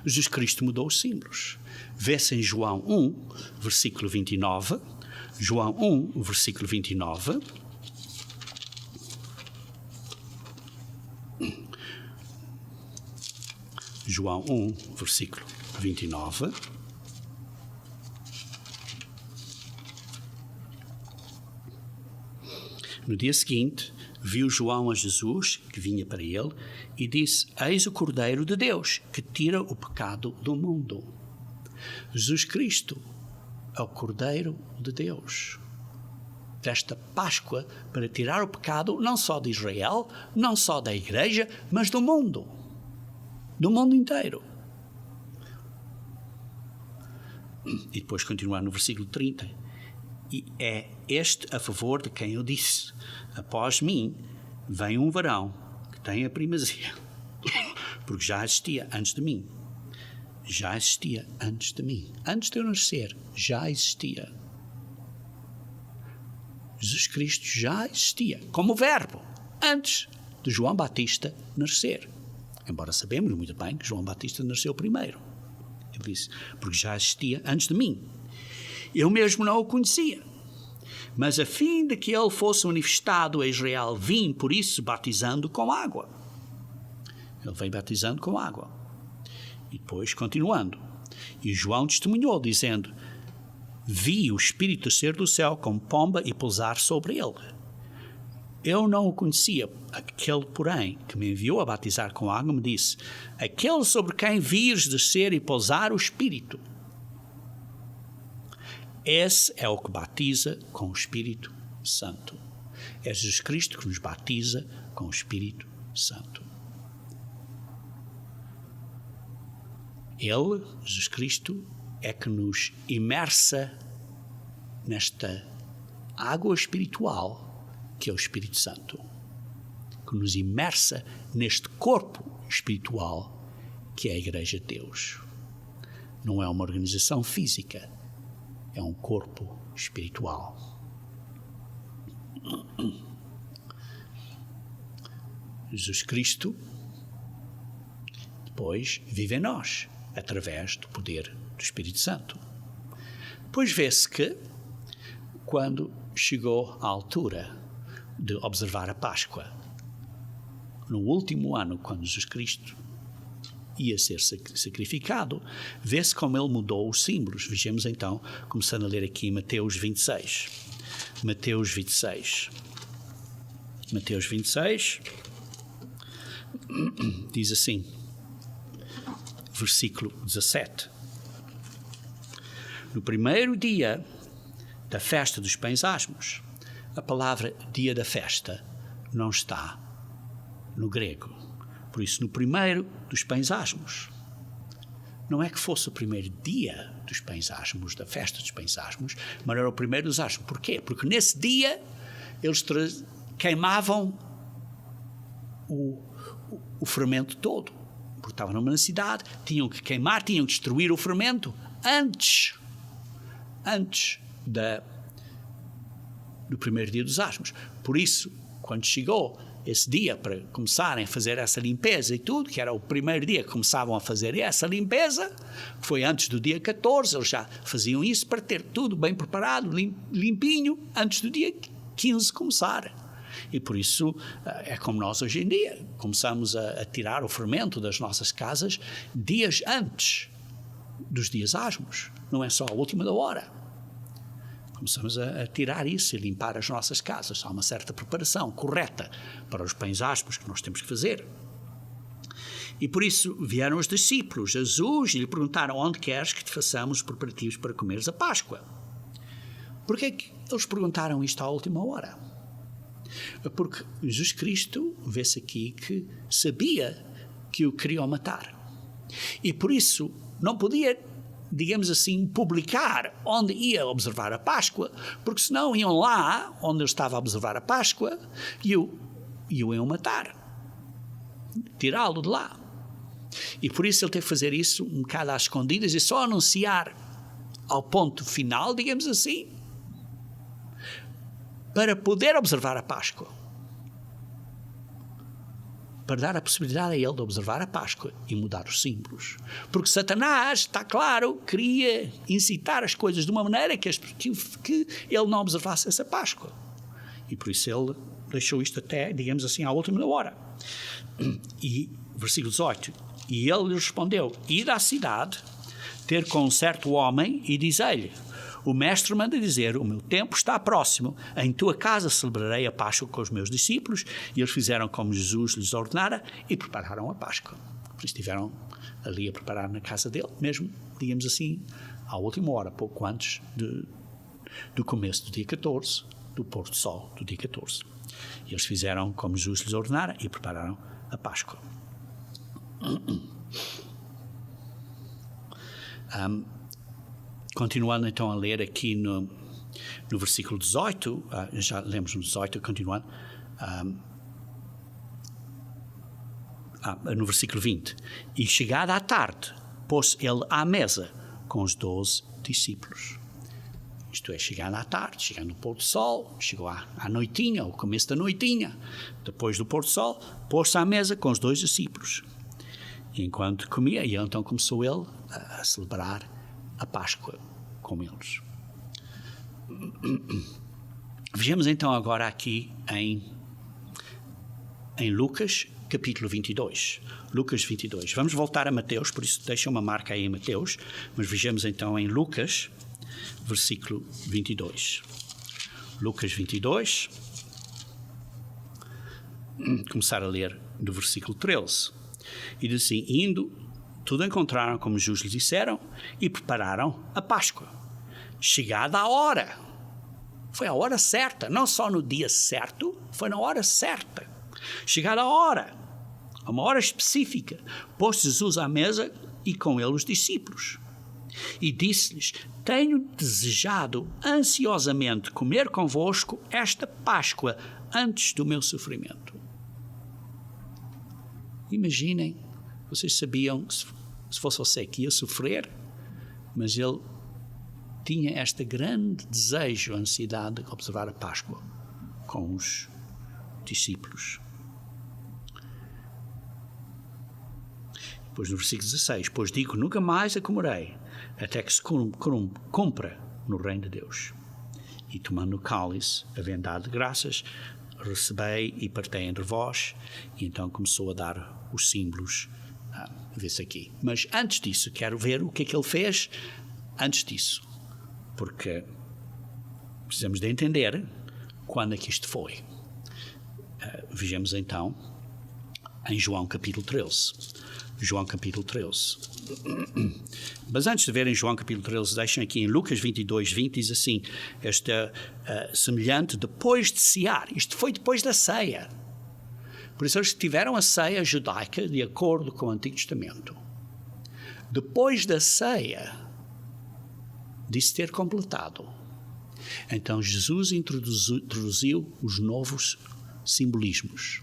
Jesus Cristo mudou os símbolos. Vê-se em João 1, versículo 29. João 1, versículo 29. João 1, versículo 29. No dia seguinte, viu João a Jesus, que vinha para ele, e disse: eis o Cordeiro de Deus, que tira o pecado do mundo. Jesus Cristo é o Cordeiro de Deus. Desta Páscoa, para tirar o pecado não só de Israel, não só da Igreja, mas do mundo. Do mundo inteiro. E depois continuar no versículo 30. E é este a favor de quem eu disse: após mim vem um varão que tem a primazia, porque já existia antes de mim. Já existia antes de mim. Antes de eu nascer, já existia. Jesus Cristo já existia, como verbo, antes de João Batista nascer. Embora sabemos muito bem que João Batista nasceu primeiro. Ele disse: porque já existia antes de mim. Eu mesmo não o conhecia. Mas a fim de que ele fosse manifestado a Israel, vim, por isso, batizando com água. Ele veio batizando com água. E depois, continuando. E João testemunhou, dizendo: vi o Espírito descer do céu como pomba e pousar sobre ele. Eu não o conhecia. Aquele, porém, que me enviou a batizar com água, me disse: aquele sobre quem vires descer e pousar o Espírito, esse é o que batiza com o Espírito Santo. É Jesus Cristo que nos batiza com o Espírito Santo. Ele, Jesus Cristo, é que nos imersa nesta água espiritual que é o Espírito Santo, que nos imersa neste corpo espiritual que é a Igreja de Deus. Não é uma organização física, é um corpo espiritual. Jesus Cristo depois vive em nós, através do poder do Espírito Santo. Depois vê-se que, quando chegou a altura de observar a Páscoa, no último ano, quando Jesus Cristo ia ser sacrificado, vê-se como ele mudou os símbolos. Vejamos então, começando a ler aqui Mateus 26. Mateus 26. Mateus 26 diz assim, versículo 17. No primeiro dia da festa dos pães asmos, a palavra dia da festa não está no grego. Por isso, no primeiro dos pães asmos, não é que fosse o primeiro dia dos pães asmos, da festa dos pães asmos, mas era o primeiro dos asmos. Porquê? Porque nesse dia eles queimavam o fermento todo. Porque estavam numa cidade, tinham que queimar, tinham que destruir o fermento antes do primeiro dia dos asmos. Por isso, quando chegou esse dia para começarem a fazer essa limpeza e tudo, que era o primeiro dia que começavam a fazer essa limpeza, foi antes do dia 14, eles já faziam isso para ter tudo bem preparado, limpinho, antes do dia 15 começar. E por isso é como nós hoje em dia, começamos a tirar o fermento das nossas casas dias antes dos dias asmos, não é só a última da hora. Começamos a tirar isso e limpar as nossas casas. Há uma certa preparação correta para os pães asmos que nós temos que fazer. E por isso vieram os discípulos, Jesus, e lhe perguntaram: onde queres que te façamos os preparativos para comeres a Páscoa? Porquê é que eles perguntaram isto à última hora? Porque Jesus Cristo, vê-se aqui, que sabia que o queriam matar. E por isso não podia, digamos assim, publicar onde ia observar a Páscoa, porque senão iam lá onde ele estava a observar a Páscoa e o iam matar, tirá-lo de lá. E por isso ele teve que fazer isso um bocado às escondidas e só anunciar ao ponto final, digamos assim, para poder observar a Páscoa. Para dar a possibilidade a ele de observar a Páscoa e mudar os símbolos. Porque Satanás, está claro, queria incitar as coisas de uma maneira que ele não observasse essa Páscoa. E por isso ele deixou isto até, digamos assim, à última hora. E, versículo 18, e ele lhe respondeu: ide à cidade, ter com um certo homem e diz-lhe: o mestre manda dizer, o meu tempo está próximo, em tua casa celebrarei a Páscoa com os meus discípulos. E eles fizeram como Jesus lhes ordenara e prepararam a Páscoa. Por isso estiveram ali a preparar na casa dele, mesmo, digamos assim, à última hora, pouco antes do começo do dia 14, do pôr do sol do dia 14. E eles fizeram como Jesus lhes ordenara e prepararam a Páscoa. Continuando então a ler aqui no versículo 18, já lemos no 18, continuando, no versículo 20, e chegada à tarde, pôs ele à mesa com os 12 discípulos. Isto é, chegando à tarde, chegando no pôr do sol, chegou à noitinha, ao começo da noitinha, depois do pôr do sol, pôs-se à mesa com os 2 discípulos. E enquanto comia, e então começou ele a celebrar a Páscoa com eles. Vejamos então agora aqui em Lucas, capítulo 22. Lucas 22. Vamos voltar a Mateus, por isso deixa uma marca aí em Mateus, mas vejamos então em Lucas, versículo 22. Lucas 22. Começar a ler do versículo 13. E diz assim: indo, tudo encontraram como Jesus lhes disseram e prepararam a Páscoa. Chegada a hora, foi a hora certa, não só no dia certo, foi na hora certa. Chegada a hora, a uma hora específica, pôs Jesus à mesa e com ele os discípulos. E disse-lhes: tenho desejado ansiosamente comer convosco esta Páscoa antes do meu sofrimento. Imaginem, vocês sabiam que se fosse você que ia sofrer, mas ele tinha este grande desejo, ansiedade de observar a Páscoa com os discípulos. Depois no versículo 16, pois digo, nunca mais a comerei, até que se cumpra no reino de Deus. E tomando o cálice, havendo dado graças, recebei e partei entre vós. E então começou a dar os símbolos Vê-se aqui. Mas antes disso, quero ver o que é que ele fez antes disso. Porque precisamos de entender quando é que isto foi. Vejamos então em João capítulo 13. João capítulo 13. Mas antes de ver em João capítulo 13, deixem aqui em Lucas 22, 20, diz assim, semelhante, depois de cear. Isto foi depois da ceia. Por isso eles tiveram a ceia judaica de acordo com o Antigo Testamento. Depois da ceia, disse ter completado. Então Jesus introduziu os novos simbolismos.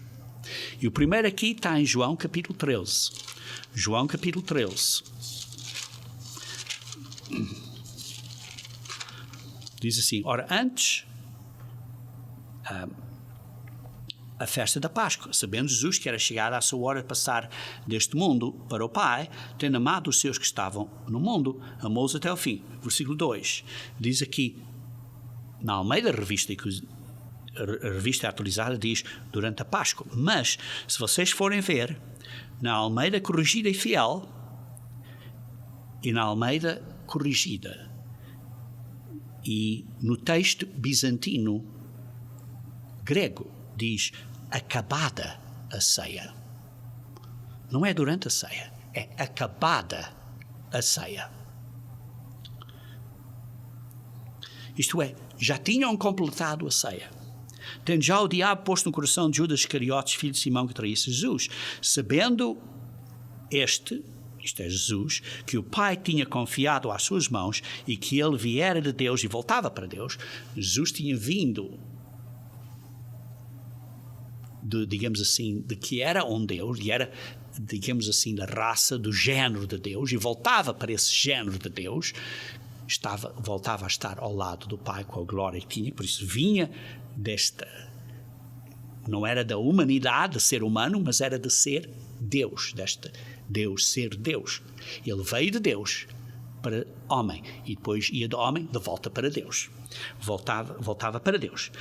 E o primeiro aqui está em João capítulo 13. João capítulo 13. Diz assim, ora, antes a festa da Páscoa, sabendo Jesus que era chegada a sua hora de passar deste mundo para o Pai, tendo amado os seus que estavam no mundo, amou-os até o fim. Versículo 2, diz aqui, na Almeida Revista atualizada diz, durante a Páscoa. Mas, se vocês forem ver, na Almeida Corrigida e Fiel e na Almeida Corrigida e no texto bizantino grego, diz acabada a ceia. Não é durante a ceia, é acabada a ceia. Isto é, já tinham completado a ceia. Tendo já o diabo posto no coração de Judas Iscariotes, filho de Simão, que traísse Jesus, sabendo isto é Jesus, que o Pai tinha confiado às suas mãos e que ele viera de Deus e voltava para Deus, Jesus tinha vindo digamos assim, de que era um Deus, e era, digamos assim, da raça, do género de Deus, e voltava para esse género de Deus, voltava a estar ao lado do Pai com a glória que tinha, por isso vinha não era da humanidade, de ser humano, mas era de ser Deus, ser Deus. Ele veio de Deus para homem, e depois ia de homem de volta para Deus. Voltava para Deus.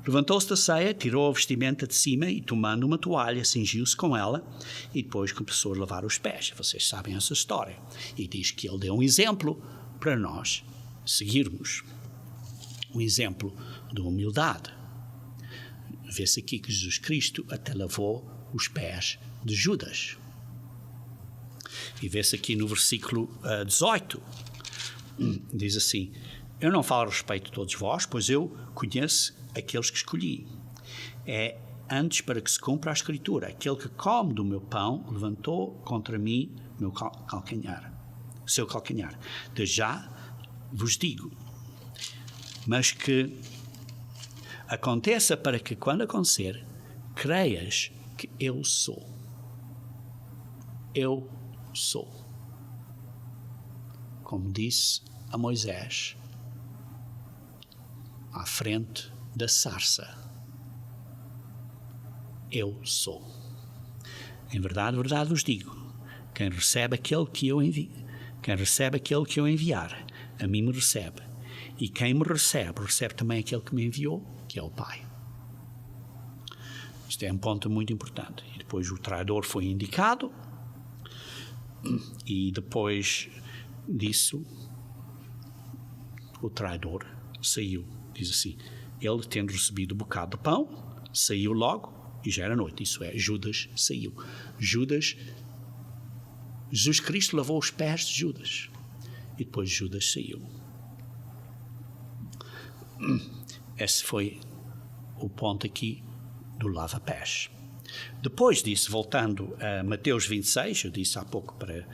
Levantou-se da ceia, tirou a vestimenta de cima e, tomando uma toalha, cingiu-se com ela e depois começou a lavar os pés. Vocês sabem essa história. E diz que ele deu um exemplo para nós seguirmos. Um exemplo de humildade. Vê-se aqui que Jesus Cristo até lavou os pés de Judas. E vê-se aqui no versículo 18. Diz assim, eu não falo a respeito de todos vós, pois eu conheço aqueles que escolhi. É antes para que se cumpra a Escritura. Aquele que come do meu pão levantou contra mim meu seu calcanhar. Desde já vos digo. Mas que aconteça para que, quando acontecer, creias que eu sou. Eu sou. Como disse a Moisés, à frente da sarça. Eu sou. Em verdade, verdade vos digo, quem recebe aquele que eu enviar, a mim me recebe. E quem me recebe, recebe também aquele que me enviou, que é o Pai. Isto é um ponto muito importante. E depois o traidor foi indicado, e depois disso, o traidor saiu. Diz assim, ele, tendo recebido um bocado de pão, saiu logo e já era noite. Isso é, Judas saiu. Jesus Cristo lavou os pés de Judas e depois Judas saiu. Esse foi o ponto aqui do lava-pés. Depois disso, voltando a Mateus 26, eu disse há pouco para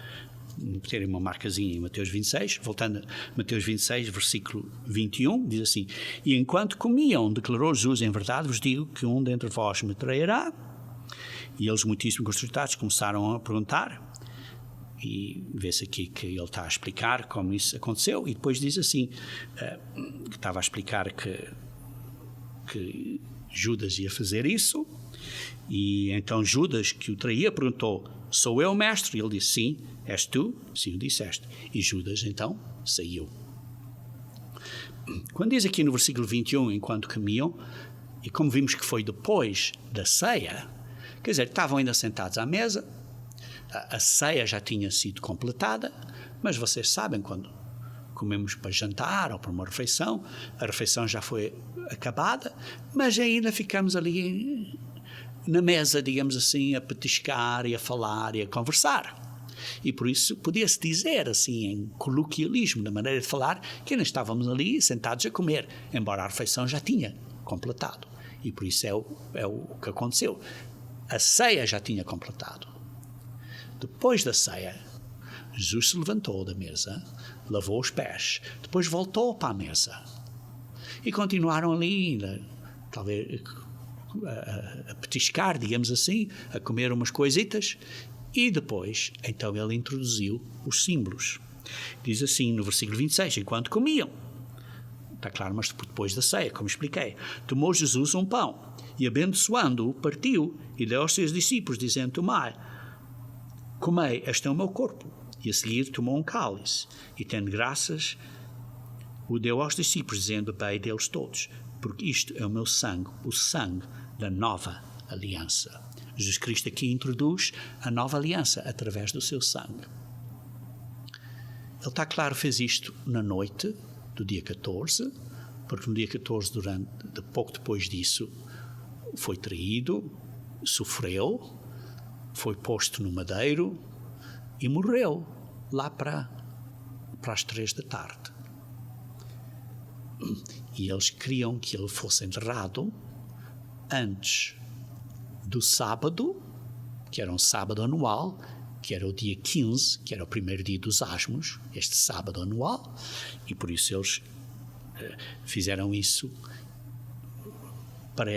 terem uma marcazinha em Mateus 26, voltando a Mateus 26, versículo 21, diz assim, e enquanto comiam, declarou Jesus, em verdade vos digo que um dentre vós me trairá. E eles, muitíssimo consternados, começaram a perguntar, e vê-se aqui que ele está a explicar como isso aconteceu, e depois diz assim, que estava a explicar que Judas ia fazer isso, e então Judas, que o traía, perguntou, sou eu, mestre? E ele disse, sim. És tu? Sim, o disseste. E Judas, então, saiu. Quando diz aqui no versículo 21, enquanto comiam, e como vimos que foi depois da ceia, quer dizer, estavam ainda sentados à mesa, a ceia já tinha sido completada, mas vocês sabem, quando comemos para jantar ou para uma refeição, a refeição já foi acabada, mas ainda ficamos ali na mesa, digamos assim, a petiscar e a falar e a conversar. E por isso podia-se dizer, assim, em coloquialismo, na maneira de falar, que ainda estávamos ali sentados a comer, embora a refeição já tinha completado. E por isso é o que aconteceu. A ceia já tinha completado. Depois da ceia, Jesus se levantou da mesa, lavou os pés, depois voltou para a mesa. E continuaram ali, talvez a petiscar, digamos assim, a comer umas coisitas. E depois, então ele introduziu os símbolos. Diz assim no versículo 26, enquanto comiam. Está claro, mas depois da ceia, como expliquei. Tomou Jesus um pão e, abençoando-o, partiu e deu aos seus discípulos, dizendo: Tomai, comei, este é o meu corpo. E a seguir tomou um cálice e, tendo graças, o deu aos discípulos, dizendo: Bebei deles todos, porque isto é o meu sangue, o sangue da nova aliança. Jesus Cristo aqui introduz a nova aliança através do seu sangue. Ele, está claro, fez isto na noite do dia 14, porque no dia 14, pouco depois disso, foi traído, sofreu, foi posto no madeiro e morreu lá para as 3 da tarde. E eles queriam que ele fosse enterrado antes do sábado, que era um sábado anual, que era o dia 15, que era o primeiro dia dos Asmos, este sábado anual, e por isso eles fizeram isso para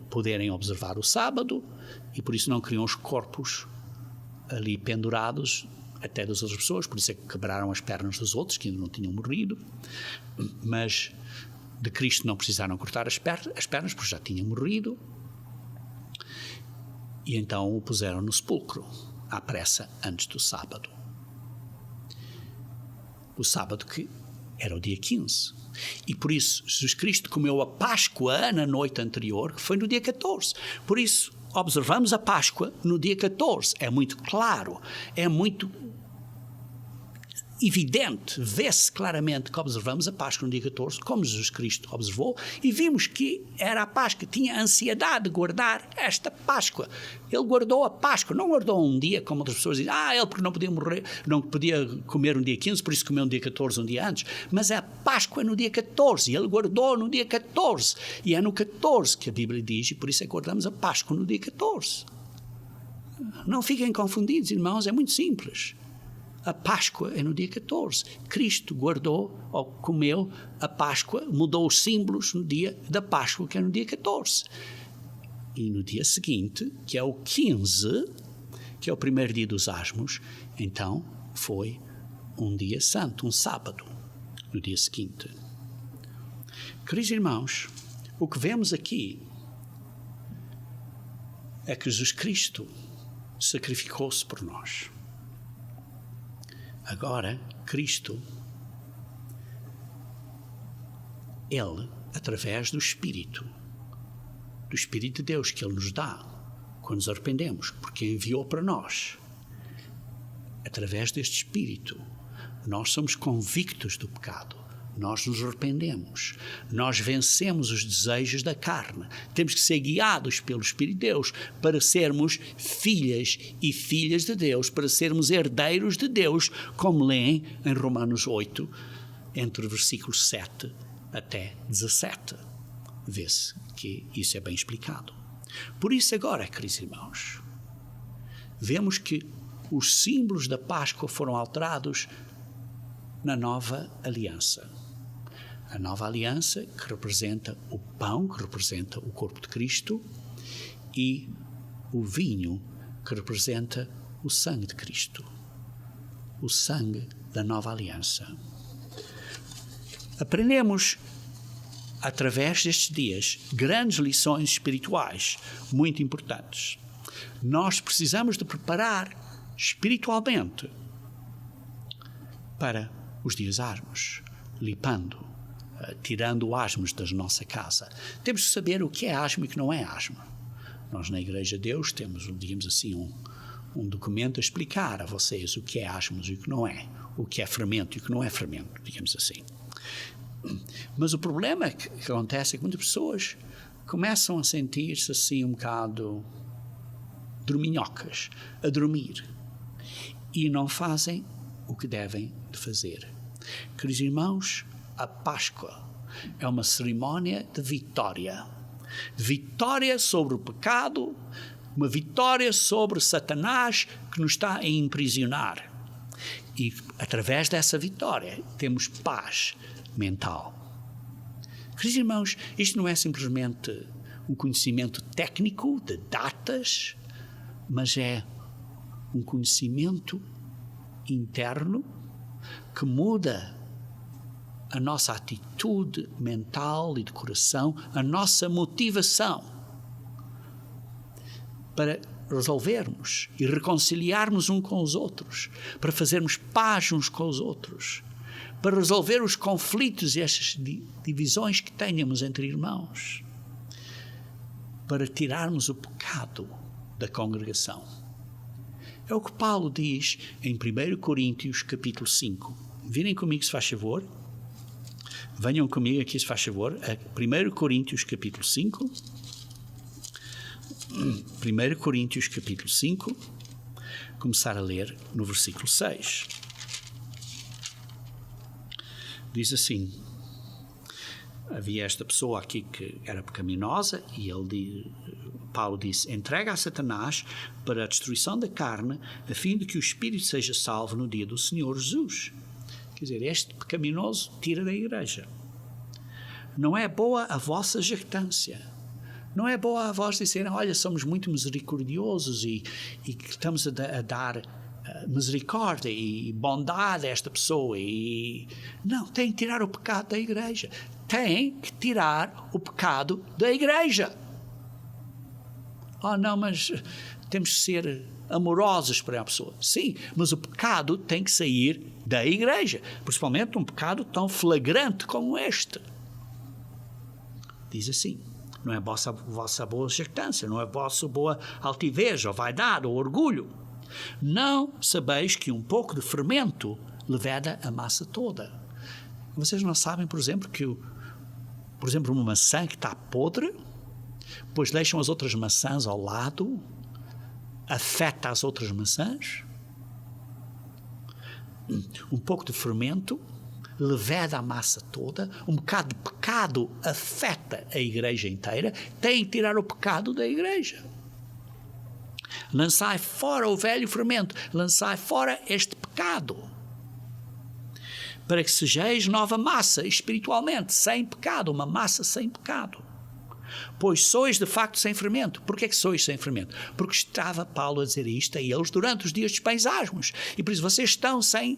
poderem observar o sábado, e por isso não queriam os corpos ali pendurados até das outras pessoas, por isso é que quebraram as pernas dos outros, que ainda não tinham morrido, mas de Cristo não precisaram cortar as pernas, porque já tinha morrido. E então o puseram no sepulcro, à pressa, antes do sábado. O sábado que era o dia 15. E por isso Jesus Cristo comeu a Páscoa na noite anterior, que foi no dia 14. Por isso observamos a Páscoa no dia 14. É muito claro, é muito evidente, vê-se claramente que observamos a Páscoa no dia 14, como Jesus Cristo observou, e vimos que era a Páscoa, tinha ansiedade de guardar esta Páscoa. Ele guardou a Páscoa, não guardou um dia, como outras pessoas dizem, ele porque não podia morrer, não podia comer no dia 15, por isso comeu no dia 14, um dia antes, mas a Páscoa é no dia 14, ele guardou no dia 14, e é no 14 que a Bíblia diz, e por isso é que guardamos a Páscoa no dia 14. Não fiquem confundidos, irmãos, é muito simples. A Páscoa é no dia 14. Cristo guardou ou comeu a Páscoa, mudou os símbolos no dia da Páscoa, que é no dia 14. E no dia seguinte, que é o 15, que é o primeiro dia dos Asmos, então foi um dia santo, um sábado, no dia seguinte. Queridos irmãos, o que vemos aqui é que Jesus Cristo sacrificou-se por nós. Agora, Cristo, Ele, através do Espírito de Deus que Ele nos dá, quando nos arrependemos, porque enviou para nós, através deste Espírito, nós somos convictos do pecado, nós nos arrependemos, nós vencemos os desejos da carne, temos que ser guiados pelo Espírito de Deus para sermos filhas e filhas de Deus, para sermos herdeiros de Deus, como leem em Romanos 8, entre o versículo 7 até 17. Vê-se que isso é bem explicado. Por isso agora, queridos irmãos, vemos que os símbolos da Páscoa foram alterados na nova aliança. A nova aliança que representa o pão, que representa o corpo de Cristo, e o vinho, que representa o sangue de Cristo. O sangue da nova aliança. Aprendemos, através destes dias, grandes lições espirituais muito importantes. Nós precisamos de preparar espiritualmente para os dias asmos, limpando, tirando o asmos da nossa casa. Temos que saber o que é asmo e o que não é asmo. Nós na Igreja de Deus temos, digamos assim, um documento a explicar a vocês o que é asmos e o que não é, o que é fermento e o que não é fermento, digamos assim. Mas o problema que acontece é que muitas pessoas começam a sentir-se assim um bocado dorminhocas, a dormir, e não fazem o que devem de fazer. Queridos irmãos, a Páscoa é uma cerimónia de vitória. Vitória sobre o pecado, uma vitória sobre Satanás que nos está a imprisionar. E através dessa vitória temos paz mental. Queridos irmãos, isto não é simplesmente um conhecimento técnico de datas, mas é um conhecimento interno que muda a nossa atitude mental e de coração, a nossa motivação para resolvermos e reconciliarmos uns com os outros, para fazermos paz uns com os outros, para resolver os conflitos e estas divisões que tenhamos entre irmãos, para tirarmos o pecado da congregação. É o que Paulo diz em 1 Coríntios capítulo 5. Virem comigo, se faz favor. Venham comigo aqui, se faz favor, a 1 Coríntios capítulo 5. 1 Coríntios capítulo 5, começar a ler no versículo 6. Diz assim: havia esta pessoa aqui que era pecaminosa e Paulo disse: entrega a Satanás para a destruição da carne, a fim de que o espírito seja salvo no dia do Senhor Jesus. Quer dizer, este pecaminoso tira da igreja. Não é boa a vossa jactância. Não é boa a vós dizerem: olha, somos muito misericordiosos e que estamos a dar misericórdia e bondade a esta pessoa. Não, tem que tirar o pecado da igreja. Tem que tirar o pecado da igreja. Oh, não, mas temos que ser amorosos para a pessoa. Sim, mas o pecado tem que sair da igreja, principalmente um pecado tão flagrante como este. Diz assim: não é vossa boa jactância, não é vossa boa altivez, ou vaidade, ou orgulho. Não sabeis que um pouco de fermento leveda a massa toda. Vocês não sabem, por exemplo, que uma maçã que está podre, pois deixam as outras maçãs ao lado, afeta as outras maçãs? Um pouco de fermento leveda a massa toda, um bocado de pecado afeta a igreja inteira, tem que tirar o pecado da igreja. Lançai fora o velho fermento, lançai fora este pecado, para que sejais nova massa, espiritualmente, sem pecado, uma massa sem pecado. Pois sois de facto sem fermento. Porquê que sois sem fermento? Porque estava Paulo a dizer isto a eles durante os dias dos pães asmos, e por isso vocês estão sem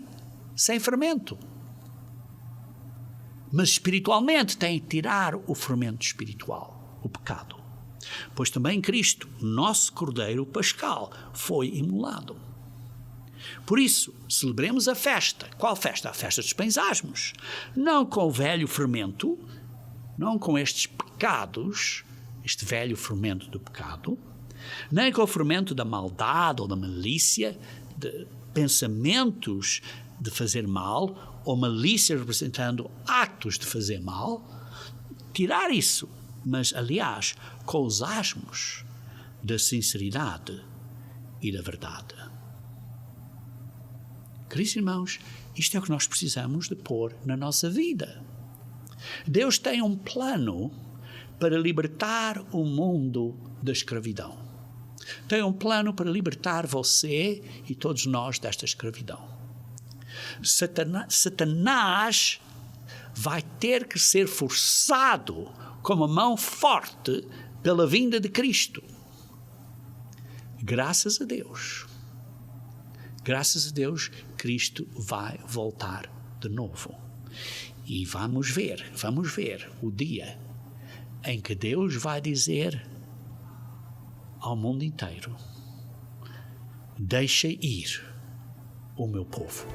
fermento. Mas espiritualmente têm que tirar o fermento espiritual, o pecado. Pois também Cristo, nosso Cordeiro Pascal, foi imolado. Por isso, celebremos a festa. Qual festa? A festa dos pães asmos. Não com o velho fermento, não com estes pecados, este velho fermento do pecado, nem com o fermento da maldade ou da malícia, de pensamentos de fazer mal, ou malícia representando atos de fazer mal. Tirar isso, mas, aliás, com os asmos da sinceridade e da verdade. Queridos irmãos, isto é o que nós precisamos de pôr na nossa vida. Deus tem um plano para libertar o mundo da escravidão. Tem um plano para libertar você e todos nós desta escravidão. Satanás vai ter que ser forçado com uma mão forte pela vinda de Cristo. Graças a Deus, Cristo vai voltar de novo. E vamos ver o dia em que Deus vai dizer ao mundo inteiro: deixa ir o meu povo.